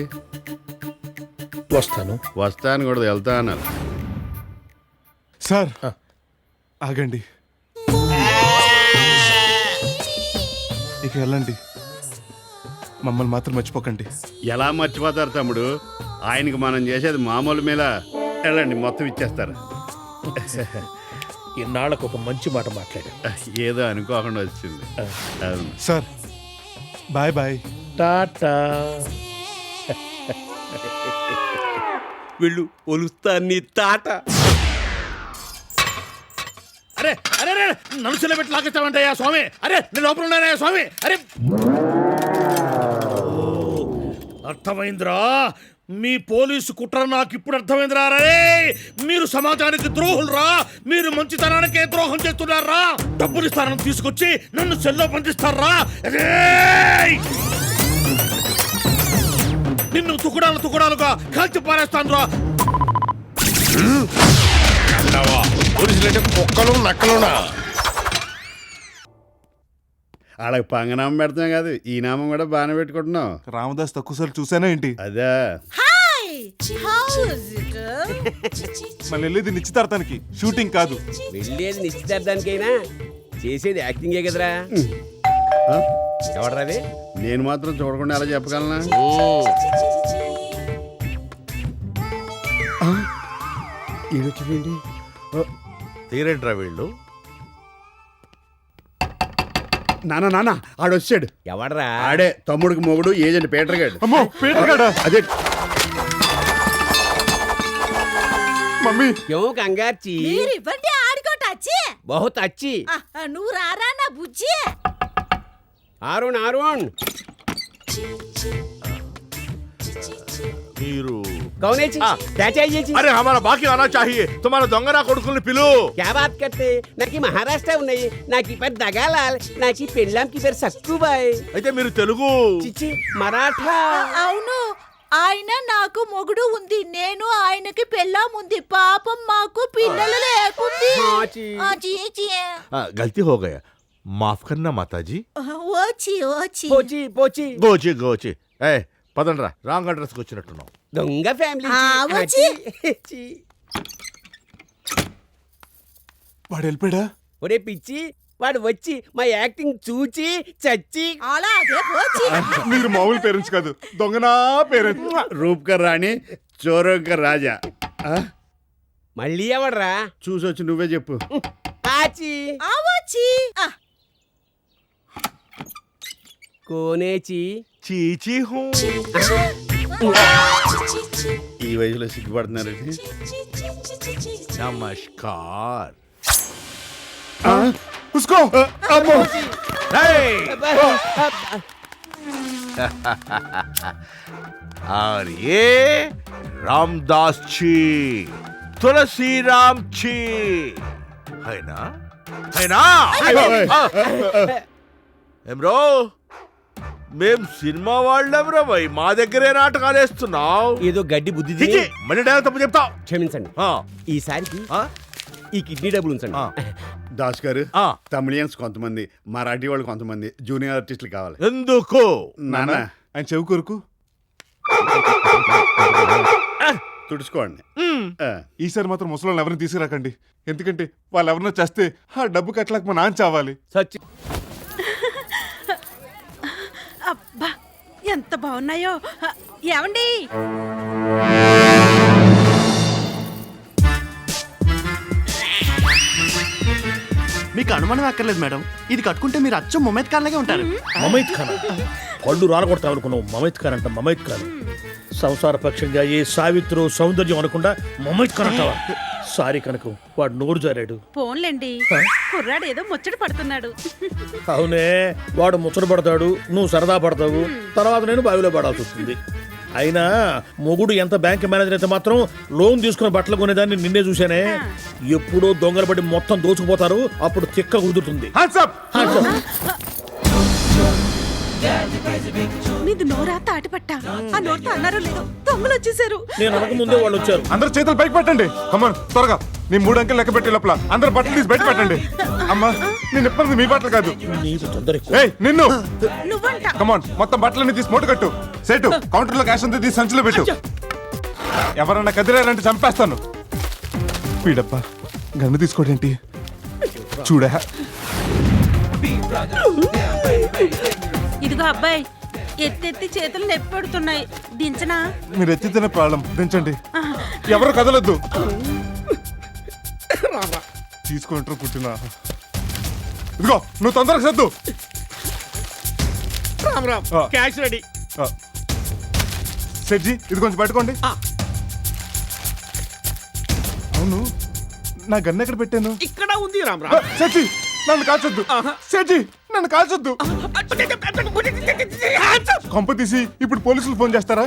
వస్తాను. వస్తా అని కూడా వెళ్తా అన్నారు. సార్ ఆగండి, ఇక వెళ్ళండి, మమ్మల్ని మాత్రం మర్చిపోకండి. ఎలా మర్చిపోతారు తమ్ముడు? ఆయనకి మనం చేసేది మామూలు మేళ. వెళ్ళండి, మొత్తం ఇచ్చేస్తారు. ఇన్నాళ్ళకు ఒక మంచి మాట మాట్లాడా. ఏదో అనుకోకుండా వచ్చింది. అవును. Sir bye bye. టాటా. వీళ్ళు ఒలుస్తా నీ తాట. అరే అరే అరే, నన్ను సెలబెట్టి లాగేస్తామంటయ్యా స్వామి. అరే, నేను లోపల ఉన్నానయ్యా స్వామి. అరే, అర్థమైందిరా మీ పోలీసు కుట్ర. నాకు ఇప్పుడు అర్థమైందిరా. రే, మీరు సమాజానికి ద్రోహులరా. మీరు మంచితనానికే ద్రోహం చేస్తున్నారా. డబ్బులు ఇస్తారని తీసుకొచ్చి నన్ను సెల్లో బంధిస్తారా. నిన్ను తుకుడాలుగా కాల్చి పారేస్తాను రా. పోలీసులంటే కుక్కలు నక్కలునా? వాళ్ళకి పంగనామం పెడతాం కాదు ఈ నామం కూడా బాగానే పెట్టుకుంటున్నాం. రామదాస్ తక్కువసార్లు చూసానా ఏంటి? అదే మళ్ళీ వెళ్ళేది నిశ్చితార్థానికి, షూటింగ్ కాదు. వెళ్ళేది నిశ్చితార్థానికైనా చేసేది యాక్టింగే కదరా. ఎవడరాది? నేను మాత్రం చూడకుండా ఎలా చెప్పగలనా? ఈడొచ్చిందండి. తీరేంట్రా వీళ్ళు? నాన్న ఆడొచ్చాడు. ఎవడరా? ఆడే తమ్ముడికి మొగుడు ఏజెంట్ పీటర్ గాడు. అమ్మో పీటర్ గాడా? అదే మమ్మీ క్యూ కంగార్చి? ఇవ్వండి ఆడుకోటచ్చి. బహుత్ అచ్చి. నువ్వు రారా నా బుజ్జి. ఆరుణ్ మీరు कौन है जी? क्या चाहिए जी? అరే హమారా బాకీ ఆనా చాహియే. తుమారా దొంగరా కొడుకుల్ని పిలు. क्या बात करते? నాకి మహారాష్ట్ర ఉన్నాయి, నాకి పేరు దగాలాల్, నాకి పెళ్ళాంకి పేరు సక్కుబాయ్. అయితే మీరు తెలుగు? చిచ్చి మరాఠా. అవును, ఆయన నాకు మొగుడు ఉంది, నేను ఆయనకి పెళ్ళాం ఉంది. పాపం మాకు పిల్లలు లేకుంది. గల్తీ హో గయా, మాఫ్ కన్నా మాతాజీ. ఓచి ఓచి పోచి పోచి. గోచి గోచి. ఏ పదండ్రా, రాంగ్ అడ్రస్కి వచ్చినట్టున్నావు. దొంగ ఫ్యామిలీ. వాడు వెళ్ళిపోయాడా? ఒరే పిచ్చి, వాడు వచ్చి మా యాక్టింగ్ చూచి చచ్చి. అలాగే పోచి. మీరు మామూలు పేరెంట్స్ కాదు, దొంగనా పేరెంట్స్. రూప్కర్ రాణి చోరోకర్ రాజా. మళ్ళీ ఎవడరా? చూసొచ్చి నువ్వే చెప్పు. ఆచి ఆవోచి. కోనేచి. చీచీ హూ. ఈ వయసులో సిగ్గుపడుతున్నారండి. నమస్కార్. ఉస్కో అమ్మో. और ये रामदास जी, तुलसी राम जी, है ना? है ना? एमरो మేం సినిమా వాళ్ళెవరో భయ్, మా దగ్గరే నాటకాలు వేస్తున్నావు. ఏదో గడ్డి బుద్ధి చిచి, మళ్ళీ డైలాగ్ తప్పు చెప్తావు. క్షమించండి. ఈసారికి ఈ కిడ్నీ డబ్బులు ఉంచండి. దాస్ గారు, తమిళియన్స్ కొంతమంది, మరాఠీ వాళ్ళు కొంతమంది జూనియర్ ఆర్టిస్టులు కావాలి. ఎందుకు? నాన్న ఆయన చెవు కొరకు తుడుచుకోండి. ఈసారి మాత్రం ముసలోళ్ళని ఎవరిని తీసుకురాకండి, ఎందుకంటే వాళ్ళు ఎవరినో చేస్తే ఆ డబ్బు కట్టలేక మా నాన్న చావాలి. సచ్చి. అబ్బా ఎంత బాగున్నాయో. ఏమండి? మీకు అనుమానం అక్కర్లేదు మేడం, ఇది కట్టుకుంటే మీరు అచ్చం మొమైత్ ఖాన్ లాగే ఉంటారు. మమైత్ ఖాన్ పళ్ళు రాలగొడతావు అనుకున్నావు. మమైత్ ఖాన్ అంట, మమైత్ ఖాన్. సంసార పక్షంగా ఏ సావిత్రు సౌందర్యం అనకుండా మమైత్ ఖాన్ అంటావా? సారీ కనుక వాడు నోరు జారాడు. ఫోన్లేండి, కుర్రాడు ఏదో ముచ్చట పడుతున్నాడు. అవునే, వాడు ముచ్చట పడతాడు, నువ్వు సరదా పడతావు, తర్వాత నేను బావిలో పడాల్సి వస్తుంది. అయినా మొగుడు ఎంత బ్యాంక్ మేనేజర్ అయితే మాత్రం లోన్ తీసుకుని బట్టలు కొనేదాన్ని నిన్నే చూశానే. ఎప్పుడో దొంగలు పడి మొత్తం దోచుకుపోతారు, అప్పుడు తిక్క కుదురుతుంది. నీది నోరా తాటిపట్ట? ఆ నోరుతో అన్నారో లేదో దొంగలు వచ్చేసారు. నేను అనక ముందే వాళ్ళు వచ్చారు. అందరూ చేతులు పైకి పెట్టండి. కమాన్ త్వరగా, నీ 3 అంకెలు లెక్క పెట్టి లోపల అందరూ బట్టలు తీసి బయట పెట్టండి. అమ్మా నేను ఇప్పటిది మీ బట్టలు కాదు. ఏయ్ నిన్ను, నువ్వంట. కమాన్ మొత్తం బట్టలన్నీ తీసి మూట కట్టు. సెట్ కౌంటర్ లో క్యాష్ అంతా తీసి సంచిలో పెట్టు. ఎవరన్నా కదిలేరంటే చంపేస్తాను. వీడప్ప గన్ను తీసుకోడేంటి చూడా. ఇదిగో అబ్బాయి, ఎత్తెత్తి చేతులు నొప్పి పెడుతున్నాయి, దించనా? మీరు ఎత్తితేనే ప్రాబ్లం, దించండి. ఎవరు కదలొద్దు. తీసుకుంటారు పుట్టిన. ఇదిగో నువ్వు తొందరగా సర్దు. Cash ready. సెట్జీ ఇది కొంచెం పెట్టుకోండి. అవును, నా గన్ను ఎక్కడ పెట్టాను? ఇక్కడ ఉంది రామరామ్. సెట్జీ నన్ను కాల్చొద్దు. సెట్జీ నన్ను కాల్చొద్దు. కొంప తీసి ఇప్పుడు పోలీసులు ఫోన్ చేస్తారా?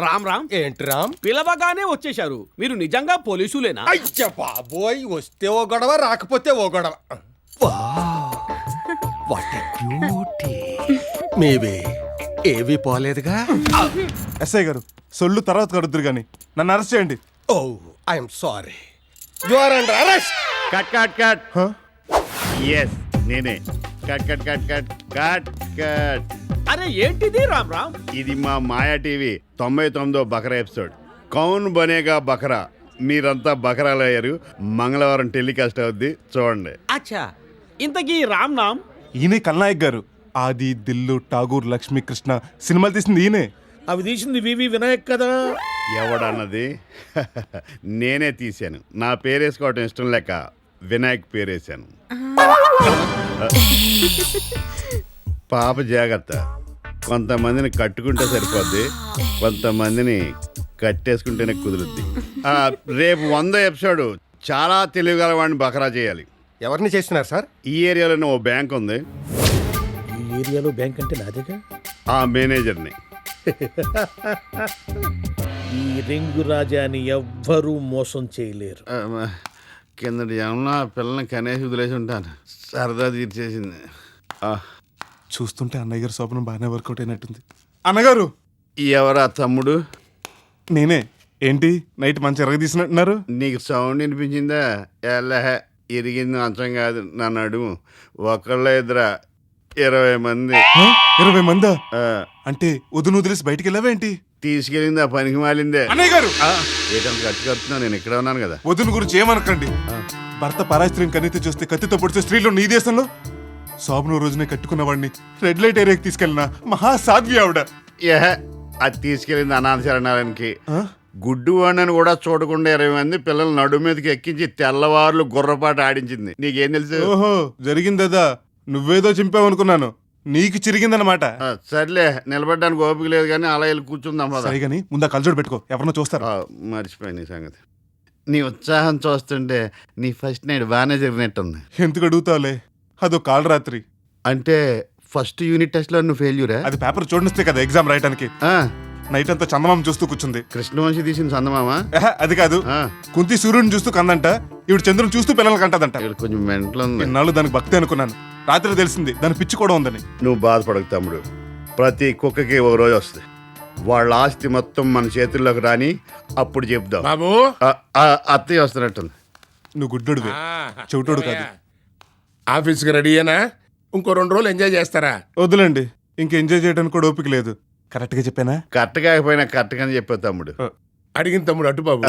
రామ్ రామ్. ఏంటి రామ్? పిలవగానే వచ్చేశారు. మీరు నిజంగా పోలీసులేనా? అయ్య బాబోయ్, వస్తే ఓ గొడవ, రాకపోతే ఓ గొడవ. What a beauty. మేబీ ఏవి పోలేదుగా? ఎస్ఐ గారు సొల్లు తర్వాత కడుద్దురు గాని నన్ను అరెస్ట్ చేయండి. Oh I'm sorry. You are under arrest. Cut cut cut. Yes నేనే. Cut cut cut cut cut cut. అరే ఏంటిది రామ్ రామ్? ఇది మా మాయా టీవీ 99వ బకరా ఎపిసోడ్. కౌన్ బనేగా బకరా. మీరంతా బకరాలు అయ్యారు. మంగళవారం టెలికాస్ట్ అవుద్ది, చూడండి. అచ్చా, ఇంతకీ రామ్ నామ్? ఈయనే కల్నాయక్ గారు. ఆది, దిల్లు, ఠాగూర్, లక్ష్మీ, కృష్ణ సినిమాలు తీసింది ఈయనే. అవి తీసింది వివి వినాయక్ కదా. ఎవడన్నది? నేనే తీశాను. నా పేరేసుకోవటం ఇష్టం లేక వినాయక్ పేరేశాను. పాప జాగ్రత్త. కొంతమందిని కట్టుకుంటే సరిపోద్ది, కొంతమందిని కట్టేసుకుంటేనే కుదురుద్ది. రేపు 100 ఎపిసోడ్ చాలా తెలివిగల వాడిని బకరా చేయాలి. ఎవరిని చేస్తున్నారు సార్? ఈ ఏరియాలోనే ఓ బ్యాంక్ ఉంది. ఈ ఏరియాలో బ్యాంక్ అంటే నాదేగా. ఆ మేనేజర్ని. ఈ రింగు రాజాని ఎవ్వరూ మోసం చేయలేరు. కిందటి జనంలో ఆ పిల్లని కనేసి వదిలేసి ఉంటాను. సరదా తీర్చేసింది. చూస్తుంటే అన్నయ్య గారు శోభనం బాగానే వర్కౌట్ అయినట్టుంది. అన్నగారు ఎవరా తమ్ముడు? నేనే. ఏంటి నైట్ మంచి ఎరగదీసినట్టున్నారు? నీకు సౌండ్ వినిపించిందా? ఎలా ఇరిగింది మంచం కాదు, నా నడుము. ఒకళ్ళ ఇద్దరా 20 మంది. 20 మందా? అంటే వదును వదిలేసి బయటికి వెళ్ళావేంటి? తీసుకెళ్ళింది ఆ పనికి మాలిందే. అన్నయ్య గారు ఏటంత ఖర్చు కడుతున్నా, నేను ఇక్కడ ఉన్నాను కదా. వదును గురించి ఏమనకండి. భర్త పరాయి స్త్రీని కన్నెత్తి చూస్తే కత్తితో పొడిచే స్త్రీలు నీ దేశంలో. శోభను రోజునే కట్టుకున్న వాడిని రెడ్ లైట్ ఏరియాకి తీసుకెళ్ళిన మహాసాధ్వి ఆవిడ. అది తీసుకెళ్ళింది అనాథ శరణాలయానికి. గుడ్డు వాడిని కూడా చూడకుండా 20 మంది పిల్లలు నడుము మీదకి ఎక్కించి తెల్లవారులు గుర్రపాటు ఆడించింది. నీకేం తెలుసు? ఓహో జరిగిందదా. నువ్వేదో చింపావనుకున్నాను, నీకు చిరిగిందనమాట. సర్లే, నిలబడ్డానికి ఓపిక లేదు కానీ అలా వెళ్ళి కూర్చుందాం. సరే కానీ ముందా కలజోడు పెట్టుకో, ఎవరన్నా చూస్తారు. మర్చిపోయి నీ సంగతి. నీ ఉత్సాహం చూస్తుంటే నీ ఫస్ట్ నైట్ బాగానే జరిగినట్టుంది. ఎందుకు అడుగుతావులే, అదో కాల్ రాత్రి. అంటే ఫస్ట్ యూనిట్ టెస్ట్ లో నువ్వు ఫెయిల్యూరా? అది పేపర్ చూడనిస్తే కదా ఎగ్జామ్ రాయడానికి. నైట్ అంతా చందమామ చూస్తూ కూర్చుంది. కృష్ణవంశీ తీసిన చందమామ? అది కాదు, కుంతి సూర్యుని చూస్తూ కందంట, ఇవి చంద్రుని చూస్తూ పిల్లలు కంటదంట. కొంచెం మెంటల్ ఉంది. ఇన్నాళ్ళు దానికి భక్తి అనుకున్నాను, రాత్రి తెలిసింది దాని పిచ్చి కూడా ఉందని. నువ్వు బాధపడకు తమ్ముడు, ప్రతి కుక్కకి ఒక రోజు వస్తుంది. వాళ్ళ ఆస్తి మొత్తం మన చేతుల్లోకి రాని అప్పుడు చెప్దాం. బాబు అత్తయ్య వస్తున్నట్టుంది. నువ్వు గుడ్డోడువే, చెవిటోడు కాదు. ఆఫీస్కి రెడీయేనా? ఇంకో 2 రోజులు ఎంజాయ్ చేస్తారా? వద్దులేండి, ఇంక ఎంజాయ్ చేయడానికి కూడా ఓపిక లేదు. కరెక్ట్ గా చెప్పానా? కరెక్ట్ కాకపోయినా కరెక్ట్ గా చెప్పావు తమ్ముడు. అడిగిన తమ్ముడు అటు బాబు.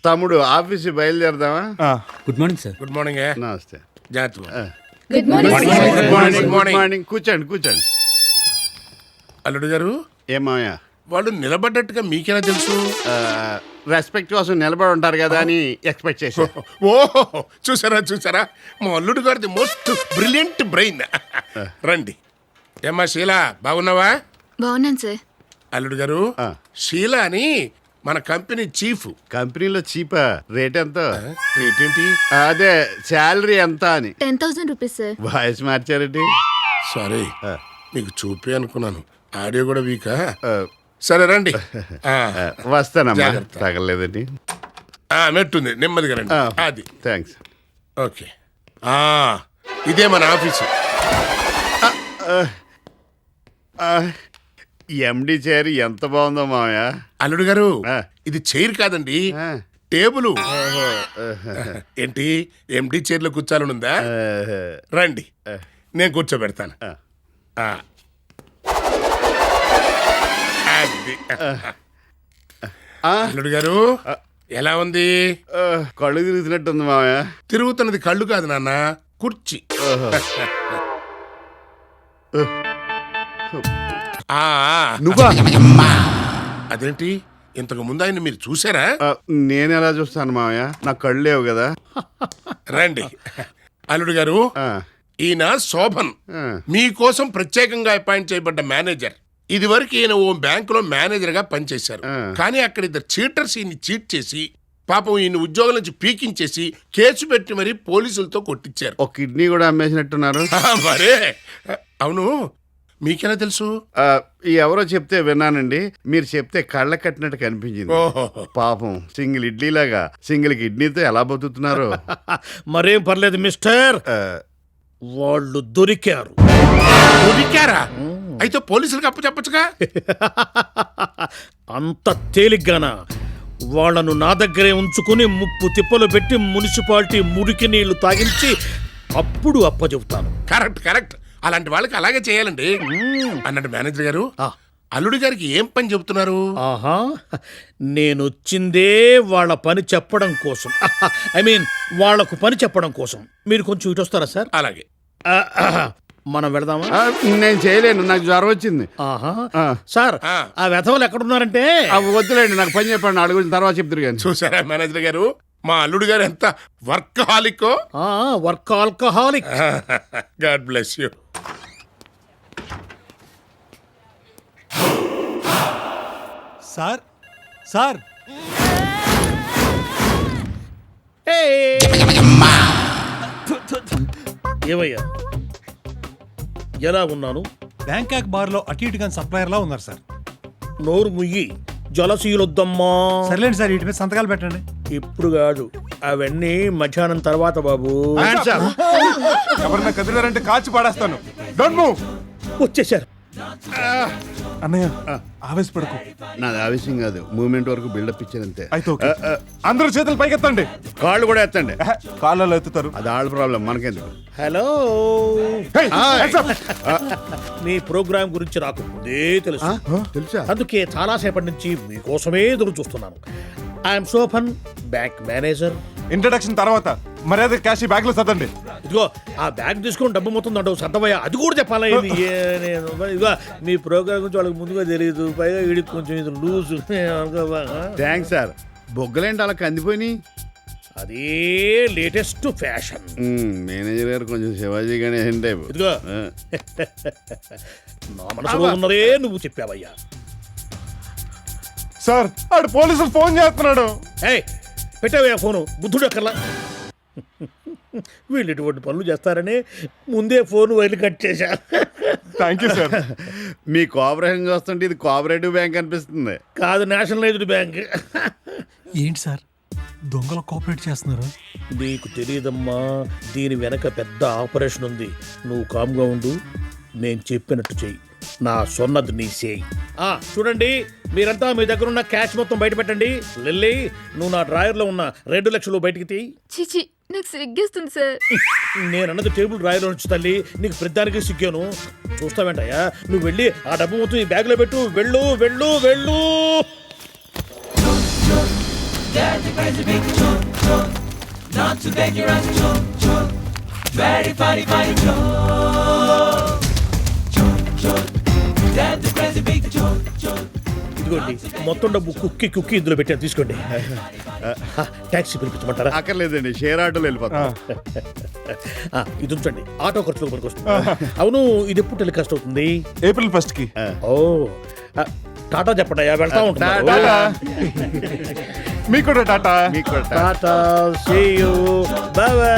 తమ్ముడు ఆఫీస్ బయలుదేరదామా? Good morning sir. Good morning. నమస్తే. జాగ్రత్త. Good morning. Good morning. కూర్చోండి కూర్చోండి. అల్లుడు గారు ఏమాయా? వాళ్ళు నిలబడ్డట్టుగా మీకేనా తెలుసు? రెస్పెక్ట్ కోసం నిలబడి ఉంటారు కదా అని ఎక్స్పెక్ట్ చేసి. ఓహో చూసారా, మా అల్లుడు గారిది మోస్ట్ బ్రిలియంట్ బ్రెయిన్. రండి. ఏమ్మా షీలా, బాగున్నావా? బాగున్నాను సార్. అల్లుడు గారు, షీలా అని మన కంపెనీ చీఫ్. కంపెనీలో చీపా? రేట్ ఎంత? రేట్ ఏంటి? అదే శాలరీ ఎంత అని. 10,000 రూపీస్ సార్. వాయిస్ మార్చారండి. సారీ, మీకు చూపే అనుకున్నాను. ఆడియో కూడా వీకా. సరే రండి. వస్తానమ్మా, జాగ్రత్త. తగలేదండి. మెట్టుంది, నెమ్మదిగా రండి. అది థ్యాంక్స్. ఓకే. ఇదే మన ఆఫీసు. ఎండి చైర్ ఎంత బాగుందో మామయ్య. అల్లుడు గారు, ఇది చైర్ కాదండి, టేబుల్. ఏంటి ఎండి చైర్లో కూర్చోాలనుందా? రండి, నేను కూర్చోబెడతాను. అది. అల్లుడు గారు, ఎలా ఉంది? కళ్ళు తిరుగుతున్నట్టుంది మామయ్య. తిరుగుతున్నది కళ్ళు కాదు నాన్న, కుర్చీ. నువ్వా? అదేంటి, ఇంతకు ముందు ఆయన మీరు చూసారా? నేను ఎలా చూస్తాను మామయ్య, నాకు కళ్ళు లేవు కదా. రండి. అల్లుడు గారు, ఈయన శోభన్, మీకోసం ప్రత్యేకంగా అపాయింట్ చేయబడ్డ మేనేజర్. ఇది వరకు ఈయన ఓ బ్యాంకులో మేనేజర్ గా పనిచేశారు. కానీ అక్కడ ఇద్దరు చీటర్స్ ఈయన్ని చీట్ చేసి పాపం ఈయన ఉద్యోగం నుంచి పీకించేసి కేసు పెట్టి మరీ పోలీసులతో కొట్టించారు. ఒక కిడ్నీ కూడా అమ్మేసినట్టున్నారు. మరే, అవును, మీకెలా తెలుసు? ఎవరో చెప్తే విన్నానండి. మీరు చెప్తే కళ్ళ కట్టినట్టు కనిపించింది. పాపం సింగిల్ ఇడ్లీలాగా సింగిల్ కిడ్నీతో ఎలా బతుకుతున్నారు? మరేం పర్లేదు మిస్టర్, వాళ్ళు దొరికారు. దొరికారా? అయితే పోలీసులకు అప్పు చెప్పచ్చుగా. అంత తేలిగ్గానా? వాళ్ళను నా దగ్గరే ఉంచుకుని ముప్పు తిప్పలు పెట్టి మున్సిపాలిటీ మురికి నీళ్లు తాగించి అప్పుడు అప్పచెబుతాను. కరెక్ట్ కరెక్ట్, అలాంటి వాళ్ళకి అలాగే చేయాలండి. అన్నట్టు మేనేజర్ గారు, అల్లుడి గారికి ఏం పని చెబుతున్నారు? ఆహా, నేను వచ్చిందే వాళ్ళ పని చెప్పడం కోసం. ఐ మీన్ వాళ్లకు పని చెప్పడం కోసం. మీరు కొంచెం ఇటు వస్తారా సార్? అలాగే. మనం వెళదామా? నేను చేయలేను, నాకు జ్వరం వచ్చింది. ఆహా, సార్ ఆ వెధవలు ఎక్కడున్నారంటే? వద్దులేండి, నాకు పని చెప్పండి, అడుగు తర్వాత చెప్తారు కానీ. చూసారా మేనేజర్ గారు, మా అల్లుడు గారు ఎంత వర్కహాలికో. Work alcoholic. God bless you. Sir sir ఏమయ్యా, ఎలా ఉన్నాను? బ్యాంకాక్ బార్ లో అటు ఇటుగా సప్లయర్ లా ఉన్నారు సార్. నోరు ముయ్యి, జలసీలొద్దమ్మా. సర్లేండి సార్, ఇటు మీద సంతకాలు పెట్టండి. ఇప్పుడు కాదు, అవన్నీ మధ్యాహ్నం తర్వాత బాబు. ఎవరన్నా కదిలారంటే కాల్చి పాడేస్తాను. Don't move. వచ్చేసారు. అన్నయ్య ఆవేశపడకు. నాది ఆవేశం కాదు, మూమెంట్ వరకు బిల్డప్ ఇచ్చానంతే. అయితే ఓకే. అందరూ చేతులు పైకెత్తండి. కాళ్ళు కూడా ఎత్తండి. కాళ్ళలో ఎత్తుతారు. అది వాళ్ళ ప్రాబ్లం, మనకెందుకు. Hello, Hey, hands up. మీ ప్రోగ్రామ్ గురించి నాకు ముందే తెలుసు. తెలుసా? అందుకే చాలాసేపటి నుంచి మీకోసమే ఎదురు చూస్తున్నాను. ఐఎమ్ సోఫన్, బ్యాంక్ మేనేజర్. ఇంట్రడక్షన్ తర్వాత మర్యాద క్యాష్ బ్యాగ్ లో సర్దండి. ఇదిగో ఆ బ్యాగ్ తీసుకొని డబ్బు మొత్తం అంటావు సర్దవయ్యా, అది కూడా చెప్పాలా? ఇదిగో మీ ప్రోగ్రామ్ గురించి వాళ్ళకి ముందుగా తెలియదు, పైగా వీడికి కొంచెం ఇది లూజ్. Thanks sir. బొగ్గలేంటి అలా కందిపోయినాయి? అదే లేటెస్ట్ ఫ్యాషన్. మేనేజర్ గారు కొంచెం శివాజీ గణేశన్ టైపు. ఇదిగో నా మనసులో ఉన్నదే నువ్వు చెప్పావయ్యా. సార్ ఆడు పోలీసులు ఫోన్ చేస్తున్నాడు. ఏయ్, పెట్టావయ్యా ఫోను, బుద్ధుడు ఎక్కర్లా. వీళ్ళు ఇటువంటి పనులు చేస్తారని ముందే ఫోన్ వైర్లు కట్ చేశా. Thank you sir. Me cooperation చూస్తుంటే ఇది కోఆపరేటివ్ బ్యాంక్ అనిపిస్తుంది. కాదు, నేషనలైజ్డ్ బ్యాంక్. ఏంటి సార్ దొంగలు కోఆపరేట్ చేస్తున్నారు? నీకు తెలియదమ్మా, దీని వెనక పెద్ద ఆపరేషన్ ఉంది. నువ్వు కామ్గా ఉండు, నేను చెప్పినట్టు చెయ్యి. నా సొన్నది నీ చేయి. చూడండి, మీరంతా మీ దగ్గర ఉన్న క్యాష్ మొత్తం బయట పెట్టండి. లిల్లీ, నువ్వు నా డ్రాయర్లో ఉన్న 2 లక్షలు బయటికి తీ. చిచి, నాకు సిగ్గేస్తుంది సార్. నేను అన్నది టేబుల్ డ్రాయర్లో నుంచి తల్లి, నీకు ప్రతిదానికి సిగ్గాను. చూస్తావేంటయ్యా, నువ్వు వెళ్ళి ఆ డబ్బు మొత్తం ఈ బ్యాగ్లో పెట్టు. వెళ్ళు వెళ్ళు వెళ్ళు. ఇదిగోండి, మొత్తం డబ్బు కుక్కి కుక్కి ఇందులో పెట్టాను, తీసుకోండి. ట్యాక్సీ పిలిపించమంటారా? అక్కర్లేదండి, షేర్ ఆటోలో వెళ్ళిపోతాం. ఇది ఉంచండి, ఆటో ఖర్చులు మనకు వస్తుంది. అవును, ఇది ఎప్పుడు టెలికాస్ట్ అవుతుంది? ఏప్రిల్ 1st కి. ఓ, టాటా చెప్పండి, వెళ్తా ఉంటాను. మీకు కూడా Tata. Tata, see you, bye bye.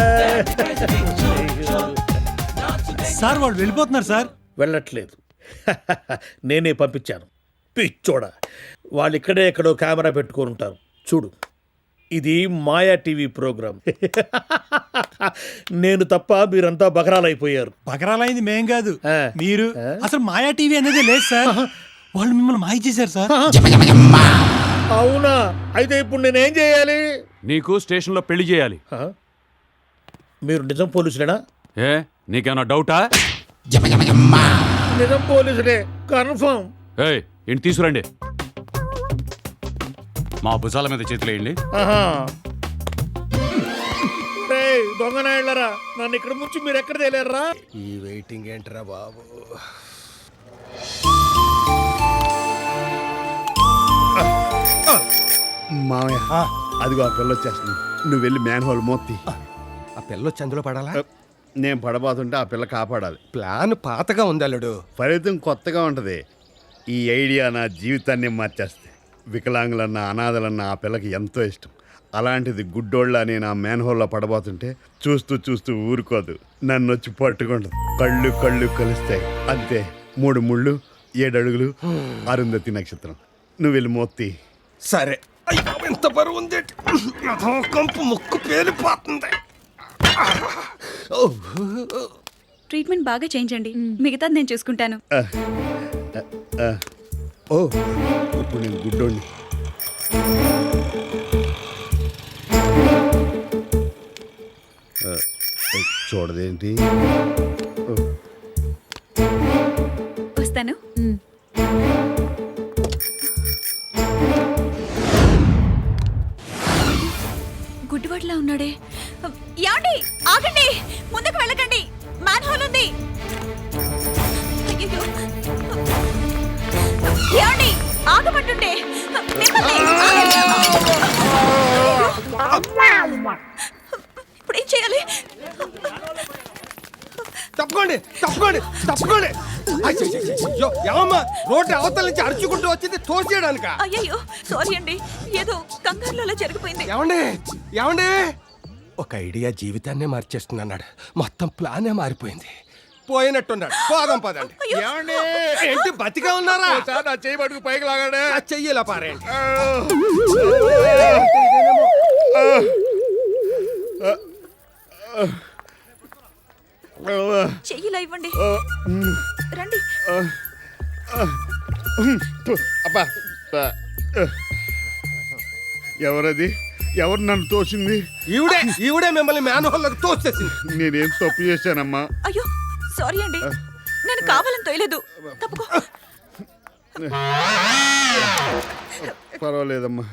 Sir వాళ్ళు వెళ్ళిపోతున్నారు సార్. వెళ్ళట్లేదు, నేనే పంపించాను. పిచ్చోడా, వాళ్ళు ఇక్కడే ఎక్కడో కెమెరా పెట్టుకొని ఉంటారు. చూడు, ఇది మాయా టీవీ ప్రోగ్రామ్. నేను తప్ప మీరంతా బకరాలైపోయారు. బకరాలైంది మేం కాదు, మీరు. అసలు మాయా టీవీ అనేది లేదు సార్. వాళ్ళు మిమ్మల్ని మాయ చేశారు సార్. అవునా? అయితే ఇప్పుడు నేనేం చేయాలి? నీకు స్టేషన్లో పెళ్లి చేయాలి. మీరు నిజం పోలీసులేనా? ఏ, నీకేమన్నా డౌటా? నిజం పోలీసులే, కన్ఫర్మ్. ఏయ్, ఇంటి తీసుకురండి. మా భుజాల మీద చేతులేయండి. దొంగనాళ్ళరా, నన్ను ఇక్కడ ముంచి మీరు ఎక్కడ తేలేరా? ఈ వెయిటింగ్ ఏంట్రా బాబు. మామయ్య, అదిగో ఆ పిల్ల వచ్చేస్తుంది. నువ్వు వెళ్ళి మ్యాన్ హోల్ మోత్తి. ఆ పిల్ల వచ్చి అందులో పడాలా? నేను పడబోతుంటే ఆ పిల్ల కాపాడాలి. ప్లాన్ పాతగా ఉంది అల్లుడు, ఫలితం కొత్తగా ఉంటది. ఈ ఐడియా నా జీవితాన్ని మార్చేస్తే. వికలాంగులన్న అనాథలన్న ఆ పిల్లకి ఎంతో ఇష్టం. అలాంటిది గుడ్డోళ్ళ నేను ఆ మ్యాన్ హోల్లో పడబోతుంటే చూస్తూ చూస్తూ ఊరుకోదు, నన్ను వచ్చి పట్టుకుంటుంది. కళ్ళు కళ్ళు కలుస్తాయి, అంతే. 3 ముళ్ళు, 7 అడుగులు, అరుంధతి నక్షత్రం. నువ్వు వెళ్ళి మోత్తి. సరే. ఎంత బరువు ఉంది, కంపు ముక్కు పేలిపోతుంది. ట్రీట్మెంట్ బాగా చేయించండి, మిగతాది నేను చూసుకుంటాను. ఓ ఇప్పుడు నేను గుడ్డోడిని. చూడదేంటి? వస్తాను. గుడ్డివాడిలా ఉన్నాడే. యాండి ఆగండి, ముందుకు వెళ్ళకండి, మ్యాన్ హోల్ ఉంది. అయ్యయ్యో. యాండి ఆగమంటుంటే మిమ్మల్ని. ఇప్పుడు ఏం చేయాలి? తప్పుకోండి తప్పుకోండి తప్పుకోండి. ఏమమ్మా రోడ్డు అవతల నుంచి అరుచుకుంటూ వచ్చింది తోసేయడానిక? అయ్యయ్యో సారీ అండి, ఏదో కంగారులో అలా జరిగిపోయింది. ఏమండి ఏమండి, ఒక ఐడియా జీవితాన్నే మార్చేస్తున్నాడు. మొత్తం ప్లానే మారిపోయింది. పోయినట్టున్నాడు. పోదాం పదండి. ఏమండి ఏంటి బతిగా ఉన్నారా? నా చేయి పట్టుకు పైకి లాగాడే. ఆ చెయ్యిలా పారేయండి. చెయ్యిలా ఇవ్వండి. రండి. అబ్బా ఎవరది? ఎవరు నన్ను తోసింది? ఈవిడే మిమ్మల్ని మ్యాన్ హోల్లోకి తోసేసింది. నేనేం తప్పు చేశానమ్మా? అయ్యో సారీ అండి, నేను కావాలని తోయలేదు. తప్పుకో. పర్వాలేదమ్మా.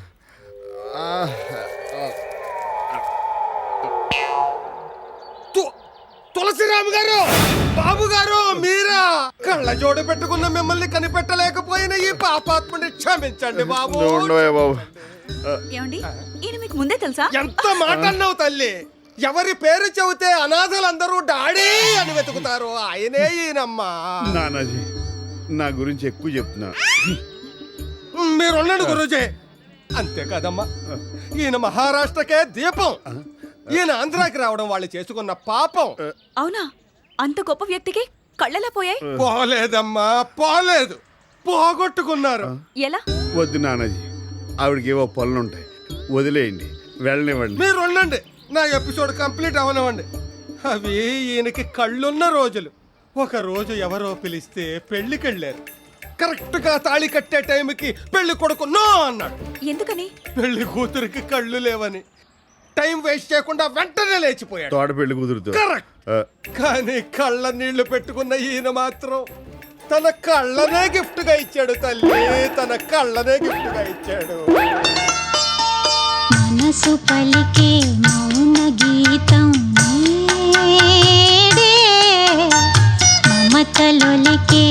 తులసిరాము గారు, బాబు గారు, మీరా? కళ్ళ జోడ పెట్టుకున్న మిమ్మల్ని కనిపెట్టలేకపోయిన ఈ పాపాత్ముని క్షమించండి బాబు. ఉండవే బాబు. ఏమండి ఈయన మీకు ముందే తెలుసా? ఎంత మాట అన్నావు తల్లి. ఎవరి పేరు చెబితే అనాథలందరూ డాడీ అని వెతుకుతారు. ఆయనే ఈయనమ్మా. నానాజీ నా గురించి ఎక్కువ చెప్తున్నా. మీరున్నాడు గురూజీ. అంతే కదమ్మా, ఈయన మహారాష్ట్రకే దీపం. ఈయన ఆంధ్రాకి రావడం వాళ్ళు చేసుకున్న పాపం. అవునా? అంత గొప్ప వ్యక్తికి కళ్ళెలా పోయాయి? పోలేదమ్మా, పోలేదు, పోగొట్టుకున్నారు. ఎలా? వద్దు నానాజీ, ఆవిడకి ఏవో పనులుంటాయి, వదిలేయండి, వెళ్ళనివ్వండి. మీరు ఉండండి, నా ఎపిసోడ్ కంప్లీట్ అవనివ్వండి. అవి ఈయనకి కళ్ళున్న రోజులు. ఒక రోజు ఎవరో పిలిస్తే పెళ్లికెళ్ళారు. కరెక్ట్ గా తాళి కట్టే టైంకి పెళ్లి కొడుకు నో అన్నాడు. ఎందుకని? పెళ్లి కూతురికి కళ్ళు లేవని. టైం వేస్ట్ చేయకుండా వెంటనే లేచిపోయాడు. తోట పెళ్లి కుదురుతూ. కరెక్ట్. కానీ కళ్ళ నీళ్లు పెట్టుకున్న ఈయన మాత్రం తన కళ్ళనే గిఫ్ట్ గా ఇచ్చాడు తల్లి. తన కళ్ళనే గిఫ్ట్ గా ఇచ్చాడు. మనసు పలికే మౌన గీతం నీడే, మమతలొలికే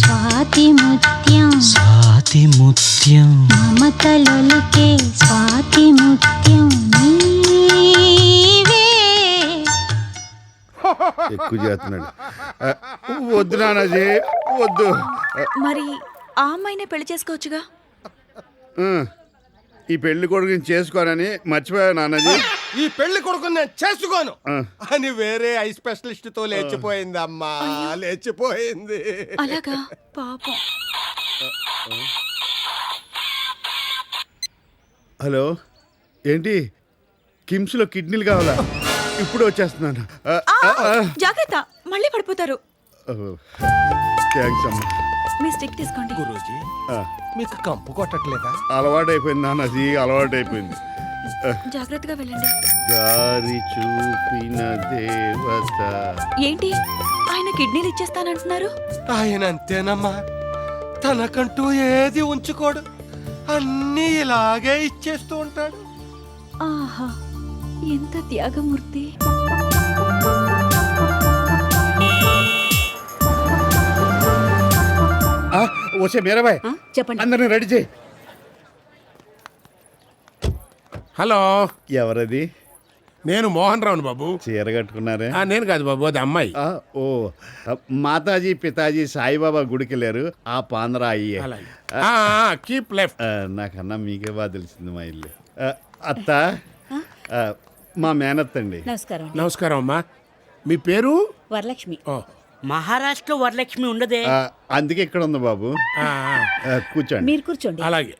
స్వాతి ముత్యం మమతలొలికే స్వాతి ముత్యం నీవే. ఎక్కువ చేస్తున్నాడు. వద్దు నానాజీ, వద్దు. మరి ఆ అమ్మాయినే పెళ్లి చేసుకోవచ్చుగా? ఈ పెళ్లి కొడుకుని చేసుకోనని మర్చిపోయా నానాజీ. ఈ పెళ్లి కొడుకుని నేను చేసుకోను అని వేరే ఐ స్పెషలిస్ట్ తో లేచిపోయింది అమ్మా, లేచిపోయింది. అలాగా? పాపం. హలో, ఏంటి కిమ్స్ లో కిడ్నీలు కావాలా? ఇప్పుడు వచ్చేస్తున్నాను. జాగ్రత్త, మళ్ళీ పడిపోతారు. థ్యాంక్స్ అమ్మా. మీ స్టిక్ తీసుకోండి. గురూజీ మీకు కంపు కొట్టట్లేదా? అలవాటైపోయింది నానాజీ, అలవాటైపోయింది. జాగ్రత్తగా వెళ్ళండి. దారి చూపిన దేవత. ఏంటి ఆయన కిడ్నీలు ఇచ్చేస్తానంటున్నారు? ఆయన అంతేనమ్మా, తనకంటూ ఏది ఉంచుకోడు, అన్నీ ఇలాగే ఇచ్చేస్తూ ఉంటాడు. ఆహా, ఎంత త్యాగమూర్తి. వచ్చే మీరాబాయ్, చెప్పండి. అందరిని రెడీ చేయి. హలో, ఎవరది? నేను మోహన్ రావును బాబు. చీర కట్టుకున్నారే? నేను కాదు బాబు, అది అమ్మాయి. ఓ మాతాజీ పితాజీ సాయిబాబా గుడికి వెళ్ళారు, ఆ పాంద్రా అయ్యే. Keep left. నాకన్నా మీకే బాగా తెలిసింది మా ఇల్లు. అత్త, మా మేనత్త అండి. నమస్కారం. నమస్కారం అమ్మా. మీ పేరు? వరలక్ష్మి. మహారాష్ట్రలో వరలక్ష్మి ఉండదే. అందుకే ఇక్కడ ఉంది బాబు. కూర్చోండి. మీరు కూర్చోండి. అలాగే.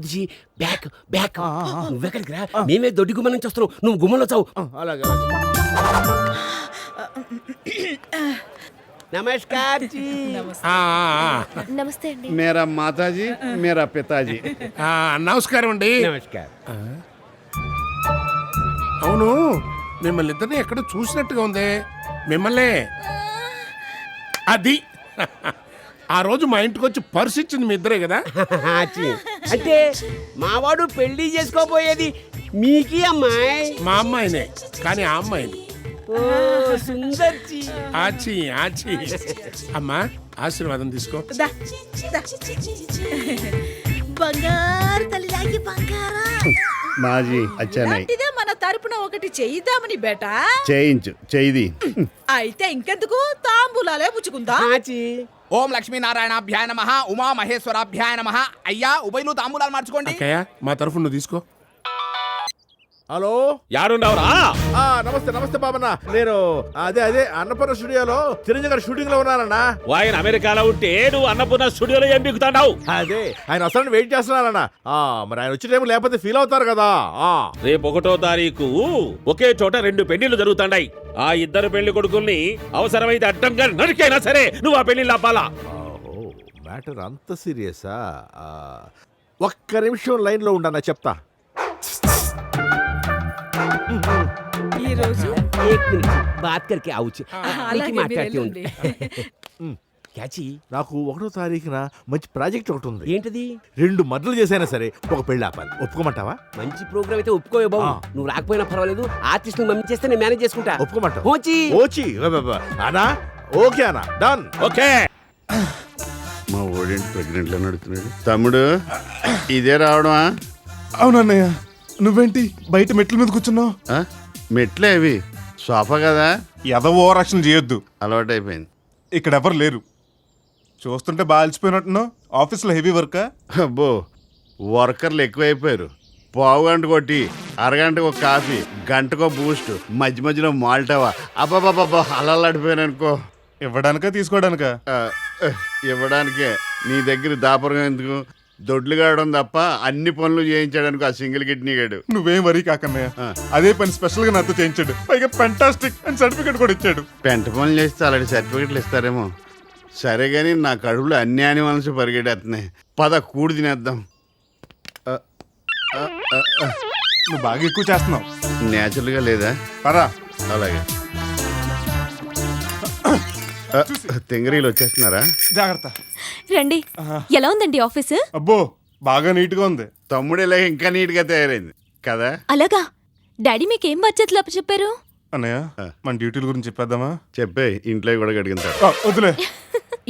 కొద్ది బ్యాక్ బ్యాక్ నువ్వెక్కడికి రా, మేమే దొడ్డి గుమ్మం నుంచి వస్తున్నావు, నువ్వు గుమ్మంలో చావు. అలాగే నమస్కార్ జీ. నమస్తే అండి. మేరా మాతాజీ మేరా పితాజీ. నమస్కారం అండి. నమస్కారం. అవును, మిమ్మల్ని ఇద్దరిని ఎక్కడ చూసినట్టుగా ఉంది. మిమ్మల్ని అది ఆ రోజు మా ఇంటికి వచ్చి పర్స్ ఇచ్చింది మీ ఇద్దరే కదా? ఆచి. అంటే మావాడు పెళ్లి చేసుకోబోయేది మీకి అమ్మాయి. మా అమ్మాయినే, కానీ ఆ అమ్మాయిని. ఓ సుందర్జీ. ఆచి ఆచి. అమ్మా ఆశీర్వాదం తీసుకో. బంగారు తల్లిలాగి బంగారా. మాజీ అచ్చానాయ్. ఇదే మన తరపున ఒకటి చేయిద్దామని బేటా. చేయించు చేయిది. అయితే ఇంకెందుకు తాంబూలాలే పుచ్చుకుందా. ఆచి. ఓం లక్ష్మీనారాయణాభ్యాయ నమః, ఉమా మహేశ్వరాభ్యాయ నమః. అయ్యా ఉభయలు తాంబూలాలు మార్చుకోండి. అక్కయ్య మా తరఫున నువ్వు తీసుకో. హలో, యారుండవరా? నమస్తే నమస్తే బాబన్న. నేను అదే అన్నపూర్ణ స్టూడియోలో చిరంజీవి గారి షూటింగ్ లో ఉన్నానన్నా. ఆయన అమెరికాలో ఉంటే నువ్వు అన్నపూర్ణ స్టూడియోలో ఏం బిగుతాడావు? అదే ఆయన వస్తానని వెయిట్ చేస్తున్నానన్నా. మరి ఆయన వచ్చే టైం లేకపోతే ఫీల్ అవుతారు కదా. రేపు 1వ తారీఖు ఒకే చోట 2 పెళ్లిళ్ళు జరుగుతాయి. ఆ ఇద్దరు పెళ్లి కొడుకుల్ని అవసరమైతే అడ్డంగా నరికైనా సరే నువ్వు ఆ పెళ్లి లాపాలా. మ్యాటర్ అంత సీరియసా? ఒక్క నిమిషం లైన్ లో ఉండన్నా, చెప్తా. ఈ రోజు ఏక్ మినిట్ బాత్ కర్కే ఆవుచి. మాట్లాడుతూ ఉండు. క్యాచి. నాకు 1వ తారీఖున మంచి ప్రాజెక్ట్ ఒకటి ఉంది. ఏంటది? 2 మర్డర్లు చేసైనా సరే ఒక పెళ్లి ఆపాలి. ఒప్పుకోమంటావా? మంచి ప్రోగ్రామ్ అయితే ఒప్పుకోవే బాబు. నువ్వు రాకపోయినా పర్వాలేదు, ఆర్టిస్ట్ మమ్మీ చేస్తే నేను మేనేజ్ చేసుకుంటా. ఒప్పుకోమంటావా? ఓచి ఓచి అనా? ఓకే అనా, డన్. ఓకే. మా ఓడేంటి ప్రెగ్నెంట్ లో నడుతున్నాడు. తమ్ముడు ఇదే రావడమా? అవునన్నయ్య, నువ్వేంటి బయట మెట్ల మీద కూర్చున్నావు? మెట్లే అవి, సోఫా కదా. ఎదో ఓవర్ యాక్షన్ చేయొద్దు, అలవాటు అయిపోయింది. ఇక్కడ ఎవరు లేరు. చూస్తుంటే బాగా అలసిపోయినట్టున్నావు. ఆఫీస్లో హెవీ వర్కా? అబ్బో, వర్కర్లు ఎక్కువైపోయారు. పావు గంట కొట్టి అరగంటకు ఒక కాఫీ, గంటకో బూస్ట్, మధ్య మధ్యలో మాల్టావా. అబ్బాబాబా అలలాడిపోయాను అనుకో. ఇవ్వడానికా తీసుకోవడానికా? ఇవ్వడానికే. నీ దగ్గర దాపరం ఎందుకు? దొడ్లు కావడం తప్ప అన్ని పనులు చేయించాడనుకో ఆ సింగిల్ కిడ్నీ గాడు. నువ్వేం వరీ కాకన్నయ్య, అదే పని స్పెషల్ గా నాతో చేయించాడు. పైగా ఫెంటాస్టిక్ అని సర్టిఫికెట్ కూడా ఇచ్చాడు. పెంట పనులు చేస్తే అలాంటి సర్టిఫికెట్లు ఇస్తారేమో. సరే గానీ నా కడుపులో అన్ని యానిమల్స్ పరిగెడేస్తున్నాయి. పద కూడి తినేద్దాం. నువ్వు బాగా ఎక్కువ చేస్తున్నావు. నేచురల్గా లేదా? పరా. అలాగే. తెంగరీలు వచ్చేస్తున్నారా? జాగ్రత్త. రండి. ఎలా ఉందండి ఆఫీసు? అబ్బో బాగా నీట్ గా ఉంది. తమ్ముడు ఇలా ఇంకా నీట్ గా తయారైంది కదా. అలాగా? డాడీ మీకేం బాధ్యతలు అప్పచెప్పారు? అన్నయ్య, మన డ్యూటీల గురించి చెప్పేద్దామా? చెప్పే, ఇంట్లో కూడా గడిగింటారు. వదిలే.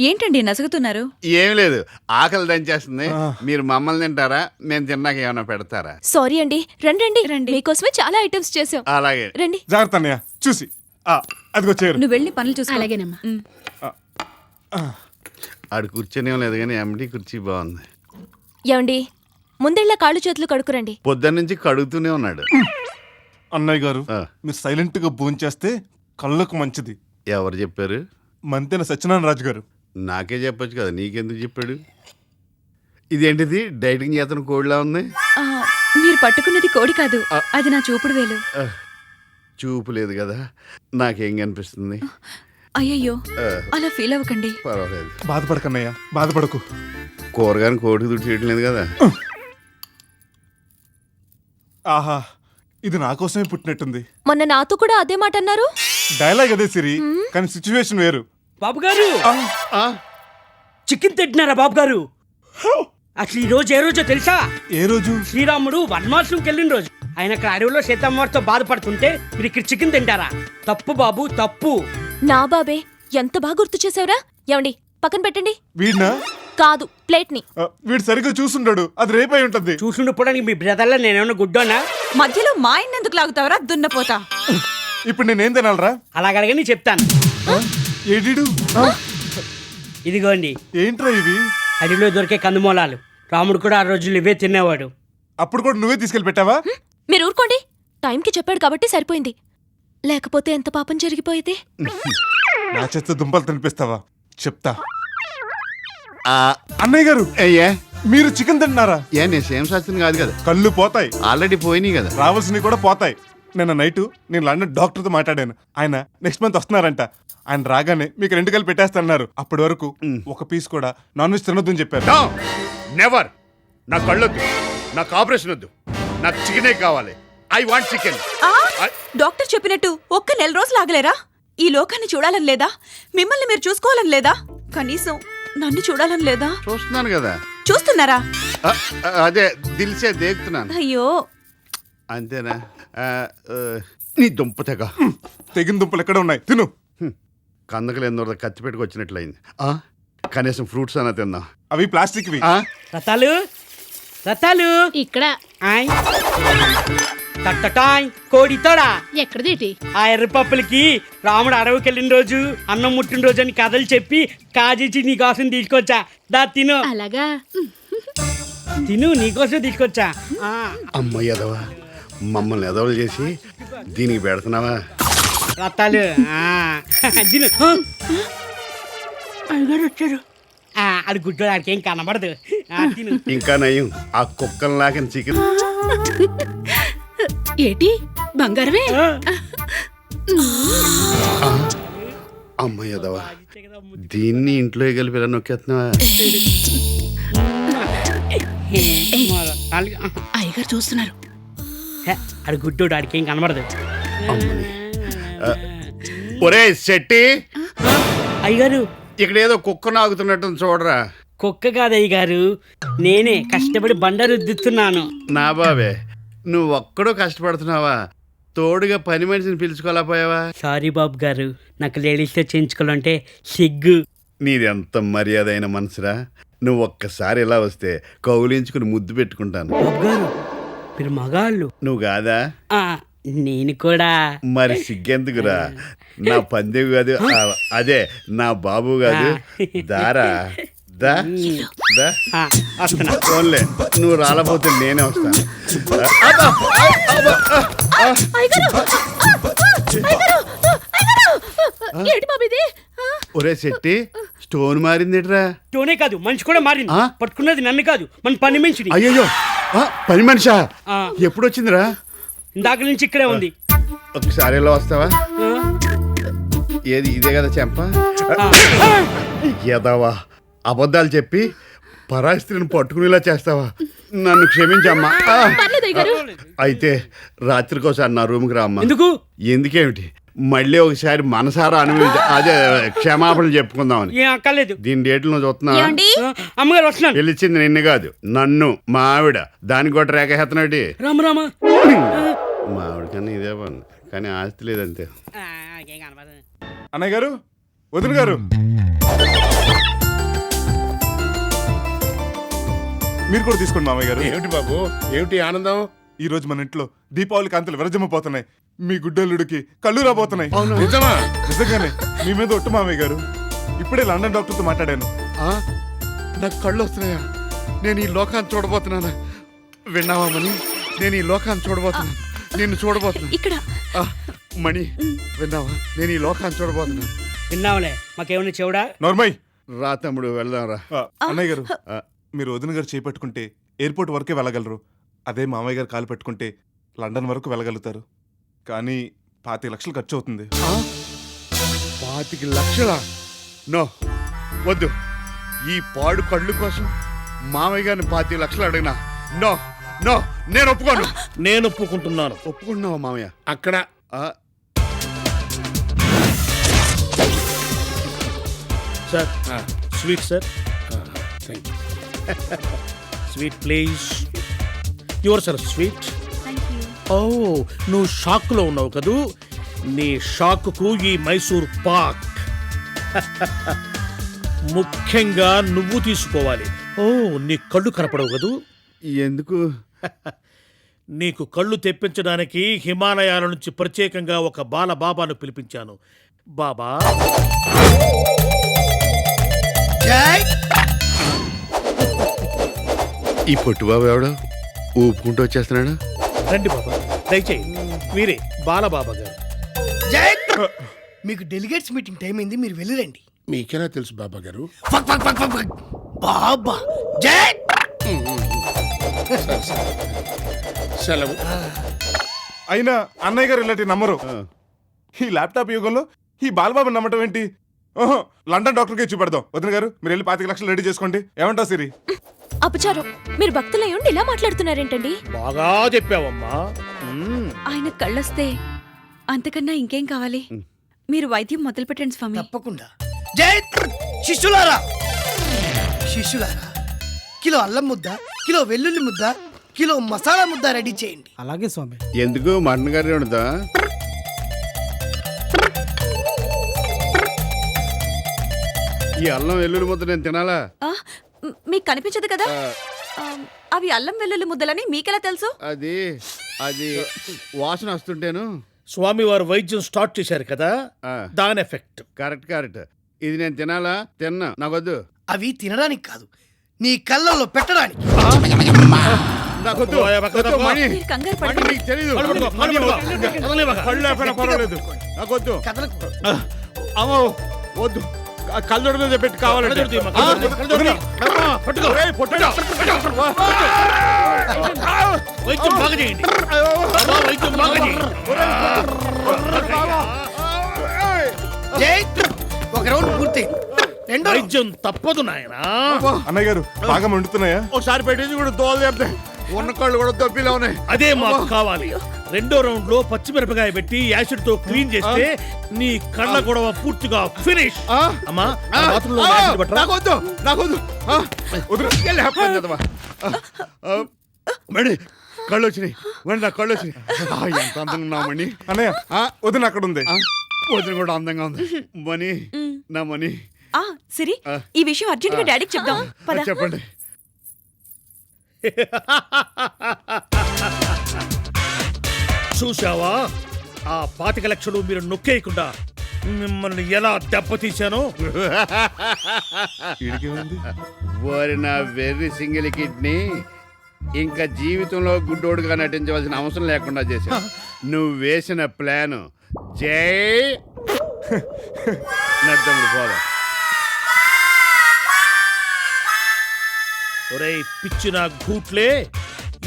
ఏంటండి నసుగుతున్నారు? ఏం లేదు, ఆకలి దంచేస్తుంది. మీరు మమ్మల్ని తింటారా? మేము తిన్నాక ఏమైనా పెడతారా? సారీ అండి. రండి రండి, మీకోసమే చాలా ఐటమ్స్ చేసాం. అలాగే రండి. జాగ్రత్త అన్నయ్య, చూసి. అదిగో చేరు. నువ్వు వెళ్ళి పనులు చూసుకో. అలాగేనమ్మా. ఆడు కూర్చొని లేదు కానీ ఎంటీ కుర్చీ బాగుంది. ఏమండి, ముందెళ్ళ కాళ్ళు చేతులు కడుక్కురండి. పొద్దున్న నుంచి కడుగుతూనే ఉన్నాడు. అన్నయ్య గారు, మీరు సైలెంట్ గా భోంచేస్తే కళ్ళకు మంచిది. ఎవరు చెప్పారు? మంతెన సత్యనారాయణ రాజు గారు. నాకే చెప్పొచ్చు కదా, నీకెందుకు చెప్పాడు? ఇదేంటిది డైటింగ్ చేతన కోడిలా ఉంది? మీరు పట్టుకున్నది కోడి కాదు, అది నా చూపుడు వేలు. చూపు లేదు కదా, నాకేం కనిపిస్తుంది? అయ్యయ్యో, అలా ఫీల్ అవ్వకండి. పర్వాలేదు. బాధపడకన్నయ్య, బాధపడకు. కూరగాయని కోడికి దుడ్డు చేయడం లేదు కదా. ఆహా, ఇది నా కోసమే పుట్టినట్టుంది. మొన్న నాతో కూడా అదే మాట అన్నారు. డైలాగ్ అదే సిరి, కానీ సిచ్యువేషన్ వేరు. బాబు గారు, చికెన్ తింటున్నారా బాబు గారు? అసలు ఈ రోజు ఏ రోజో తెలుసా? ఏ రోజు? శ్రీరాముడు వనవాసంకి వెళ్ళిన రోజు. ఆయన అక్కడ అడవిలో సీతమ్మవారితో బాధపడుతుంటే మీరు ఇక్కడ చికెన్ తింటారా? తప్పు బాబు, తప్పు. నా బాబే, ఎంత బాగా గుర్తు చేసావురా. ఏమండి, పక్కన పెట్టండి. వీడినా? కాదు, ప్లేట్ ని. వీడు సరిగ్గా చూసుండాడు, అది రేపై ఉంటది. చూసుండిపోవడానికి మీ బ్రదర్లో నేనేమన్నా గుడ్డోనా? మధ్యలో మా ఆయన ఎందుకు లాగుతావరా దున్నపోతా? ఇప్పుడు నేనేం తినాలరా? అలాగడగని చెప్తాను. ఏడిడు? ఇదిగోండి. ఏంట్రా ఇవి? అడవిలో దొరికే కందుమూలాలు. రాముడు కూడా ఆ రోజులు ఇవే తినేవాడు. అప్పుడు కూడా నువ్వే తీసుకెళ్ళి పెట్టావా? మీరు ఊరుకోండి. టైంకి చెప్పాడు కాబట్టి సరిపోయింది, లేకపోతే ఎంత పాపం జరిగిపోయేది. నా చేత దుంపలు తినిపిస్తావా? చెప్తా. అన్నయ్య గారు, అయ్యా మీరు చికెన్ తింటున్నారా? ఏ నేను సేమ్ శాస్త్రం కాదు కదా, కళ్ళు పోతాయి, ఆల్రెడీ పోయినాయి కదా. రావాల్సినవి కూడా పోతాయి. నిన్న నైట్ నేను లండన్ డాక్టర్తో మాట్లాడాను. ఆయన నెక్స్ట్ మంత్ వస్తున్నారంట. ఆయన రాగానే మీకు 2 కలిపి పెట్టేస్తున్నారు. అప్పటి వరకు ఒక పీస్ కూడా నాన్ వెజ్ తినొద్దని చెప్పారు. నెవర్. నా కళ్ళొద్దు, నాకు ఆపరేషన్ వద్దు, నాకు చికెనే కావాలి. I want chicken. డాక్టర్ చెప్పినట్టు ఒక్క నెల రోజులు ఆగలేరా? ఈ లోకాన్ని చూడాలని లేదా? మిమ్మల్ని మీరు చూసుకోవాలని లేదా? కనీసం నన్ను చూడాలని లేదా? చూస్తున్నాను కదా. చూస్తున్నారా? అదే దిల్సే దేగుతున్నాను. అయ్యో, అంతేనా? నీ దుంప తెగ. తెగిన దుంపలు ఎక్కడ ఉన్నాయి? తిను. కందకలు ఎందరో కత్తి పెట్టుకు వచ్చినట్లయింది. కనీసం ఫ్రూట్స్ అన్నా తిందాం. అవి ప్లాస్టిక్వి. రతాలు రతాలు ఇక్కడ తట్టటాయ్ కోడి తోడా. ఎక్కడదేటి? ఆ ఎర్రపప్పులకి రాముడు అడవికి వెళ్ళిన రోజు అన్నం ముట్టిన రోజు అని కథలు చెప్పి కాజేసి నీకోసం తీసుకొచ్చా. దా తిను. అలాగా? తిను, నీకోసం తీసుకొచ్చా. అమ్మయ్య ఎదవా, మమ్మల్ని ఎదవలు చేసి దీనికి పెడుతున్నావా? రతాలు తిను. అయ్యగారు వచ్చారు. అది గుడ్డో ఆడికి ఏం కనబడదు. తిను. ఇంకా నయం, ఆ కుక్కలు లాగిన చికెన్. ఏటి బంగారమే? అమ్మయ్య ఎదవా, దీన్ని ఇంట్లో కలిపి ఇలా నొక్కేస్తున్నావా? అయ్యగారు చూస్తున్నారు. అది గుడ్డోడు ఆడికి ఏం కనబడదు. అమ్మని. ఒరే శెట్టి, అయ్యగారు ఇక్కడ ఏదో కుక్క నాగుతున్నట్టు చూడరా. కుక్క కాదు అయ్యగారు, నేనే కష్టపడి బండ రుద్దుతున్నాను. నా బాబే, నువ్వు ఒక్కడో కష్టపడుతున్నావా? తోడుగా పని మనిషిని పిలుచుకోలేకపోయావా? సారీ బాబు గారు, నాకు లేడీస్తో చేయించుకోవాలంటే సిగ్గు. నీది ఎంత మర్యాద అయిన మనసురా. నువ్వు ఒక్కసారి ఇలా వస్తే కౌలించుకుని ముద్దు పెట్టుకుంటాను. బాబు గారు, మీరు మగాళ్ళు. నువ్వు కాదా? నేను కూడా. మరి సిగ్గెందుకురా? నా పందెం కాదు, అదే నా బాబు కాదు. దారా దా దా. ఫోన్లే, నువ్వు రాలపోతే నేనే వస్తాను. ఒరే శెట్టి, స్టోన్ మారిందిట్రా? స్టోనే కాదు, మనిషి కూడా మారింది. పట్టుకున్నది నన్ను కాదు, మన పని మనిషిని. అయ్యో, పని మనిషా? ఎప్పుడు వచ్చిందిరా? ఇందాక నుంచి ఇక్కడే ఉంది. ఒకసారి ఇలా వస్తావా? ఏది ఇదే కదా చెంప? ఎదవా, అబద్ధాలు చెప్పి పరాస్త్రిని పట్టుకునేలా చేస్తావా? నన్ను క్షమించమ్మా. అయితే రాత్రికోసారి నా రూమ్కి రామ్మా. ఎందుకు? ఎందుకేమిటి, మళ్ళీ ఒకసారి మనసారా అనుభవించ, అదే క్షమాపణ చెప్పుకుందామని. ఏం అక్కర్లేదు. దీని డేట్లు నువ్వు చూస్తున్నా? అమ్మగారు వస్తున్నాను. పిలిచింది నిన్ను కాదు, నన్ను. మా ఆవిడ దానికి కూడా రేఖెత్తనాటి. రామ రామ. మా ఆవిడ కన్నా ఇదే పని, కానీ ఆస్తి లేదంతే. అన్నయ్య గారు, వదిన గారు, మీరు కూడా తీసుకోండి మామయ్య గారు. ఏమిటి బాబు, ఏమిటి ఆనందం? ఈ రోజు మన ఇంట్లో దీపావళి కాంతులు విరజమ్మిపోతున్నాయి. మీ గుడ్డల్లుడికి కళ్ళు రాబోతున్నాయి. నిజమా? నిజంగానే, మీ మీద ఒట్టు మామయ్య గారు. ఇప్పుడే లండన్ డాక్టర్తో మాట్లాడాను. నాకు కళ్ళు వస్తున్నాయా? నేను ఈ లోకాన్ని చూడబోతున్నానా? విన్నావా మణి? నేను ఈ లోకాన్ని చూడబోతున్నాను, నిన్ను చూడబోతున్నా. ఇక్కడ మణి, విన్నావా? నేను ఈ లోకాన్ని చూడబోతున్నా. విన్నావులే, మాకేమన్నా చెవుడా? నోర్మయ్. రా తమ్ముడు, వెళ్దాం రా. అన్నయ్య గారు, మీరు వదిన గారు చేపట్టుకుంటే ఎయిర్పోర్ట్ వరకే వెళ్ళగలరు. అదే మామయ్య గారు కాలు పెట్టుకుంటే లండన్ వరకు వెళ్ళగలుగుతారు. కానీ 25 లక్షలు ఖర్చు అవుతుంది. 25 లక్షలా? నో, వద్దు. ఈ పాడు కళ్ళు కోసం మామయ్య గారిని 25 లక్షలు అడిగినా నో నో, నేను ఒప్పుకోను. నేను ఒప్పుకుంటున్నాను. ఒప్పుకున్నావా మామయ్య? అక్కడ sir, sweet sir. Sweet please. Your sir sweet. Oh, నువ్వు షాక్లో ఉన్నావు కదూ. నీ షాక్కు ఈ మైసూర్ పాక్ ముఖ్యంగా నువ్వు తీసుకోవాలి. ఓ, నీ కళ్ళు కనపడవు కదూ. ఎందుకు? నీకు కళ్ళు తెప్పించడానికి హిమాలయాల నుంచి ప్రత్యేకంగా ఒక బాల బాబాను పిలిపించాను. బాబా, ఈ పొట్టుబాబు ఎవడో ఊపుకుంటూ వచ్చేస్తున్నాడు. రండి బాబా, దయచేయి. మీరే బాలబాబా గారు. మీకు డెలిగేట్స్ మీటింగ్ టైం అయింది, మీరు వెళ్ళిరండి. మీకెలా తెలుసు బాబా గారు? బాబా జై సెలవు. అయినా అన్నయ్య గారు ఇలాంటి నమ్మరు. ఈ ల్యాప్టాప్ యుగంలో ఈ బాలబాబు నమ్మటం ఏంటి? ఓహో, లండన్ డాక్టర్కి చూపెడదాం. వదిన గారు మీరు వెళ్ళి 25 లక్షలు రెడీ చేసుకోండి. ఏమంటావు సిరి? అపచారం, మీరు భక్తులయ్యి ఉండి ఇలా మాట్లాడుతున్నారేంటండి? బాగా చెప్పావమ్మా. ఆయన కళ్ళొస్తే అంతకన్నా ఇంకేం కావాలి? మీరు వైద్యం మొదలు పెట్టండి స్వామి. తప్పకుండా. జై శిష్యులారా, శిష్యులారా, కిలో అల్లం ముద్ద, కిలో వెల్లుల్లి ముద్ద, కిలో మసాలా ముద్ద రెడీ చేయండి. అలాగే స్వామి. ఎందుకు మటన్ కర్రీ వండుతా? ఈ అల్లం వెల్లుల్లి ముద్ద నేను తినాలా? ఆ, మీకు కనిపించదు కదా? అవి అల్లం వెల్లుల్లి ముద్దలని మీకెలా తెలుసు? అది అది వాసన వస్తుంటేను. స్వామి వారు వైద్యం స్టార్ట్ చేశారు కదా, దాని ఎఫెక్ట్. Correct correct. ఇది నేను తినాలా? తిన్నా, నాకొద్దు. అవి తినడానికి కాదు, నీ కళ్ళల్లో పెట్టడానికి. నాకొద్దు. వద్దు, మణి. మీరు కంగారు మణి, పడకండి. నీకు తెలీదు. కళ్ళు లేకపోయినా పర్వాలేదు, నాకొద్దు. అమ్మో వద్దు, కళ్ళొడ మీద పెట్టి కావాలంటే. వైద్యం బాగా చేయండి. వైద్యం బాగా చేయండి. జై ఒక రౌండ్ పూర్తి. రెండో వైద్యం తప్పదు నాయనా. అన్నయ్య గారు బాగా మండుతున్నాయా? ఒకసారి పెట్టింది కూడా దోలు చెప్తే ఉన్న కళ్ళు కూడా తప్పిలా ఉన్నాయి. అదే మాకు కావాలి. రెండో రౌండ్ లో పచ్చిమిరపకాయ పెట్టి యాసిడ్ తో క్లీన్ చేస్తే నీ కళ్ళ గొడవ పూర్తిగా ఫినిష్. అమ్మా బాత్రూమ్ లో యాసిడ్ పట్టరా? నాకొద్దు, నాకొద్దు. మణి కళ్ళు వచ్చినాయి, మణి నా కళ్ళు వచ్చినాయి. ఎంత అందంగా ఉన్నావు మణి. అన్నయ్య వదిన అక్కడ ఉంది. వదిన కూడా అందంగా ఉంది. మణి, నా మణి. సిరి, ఈ విషయం అర్జెంట్ గా డాడీకి చెప్దాం. పద. చెప్పండి. చూసావా, ఆ 25 లక్షలు మీరు నొక్కేయకుండా మిమ్మల్ని ఎలా దెబ్బతీశానో. ఓరి నా వెర్రి సింగిల్ కిడ్నీ, ఇంకా జీవితంలో గుడ్డోడుగా నటించవలసిన అవసరం లేకుండా చేశా. నువ్వు వేసిన ప్లాన్ జై నద్దముడు పోదా. ఒరేయ్ పిచ్చిన గూట్లే,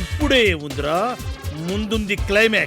ఇప్పుడే ఉందిరా, ముందుంది క్లైమాక్స్.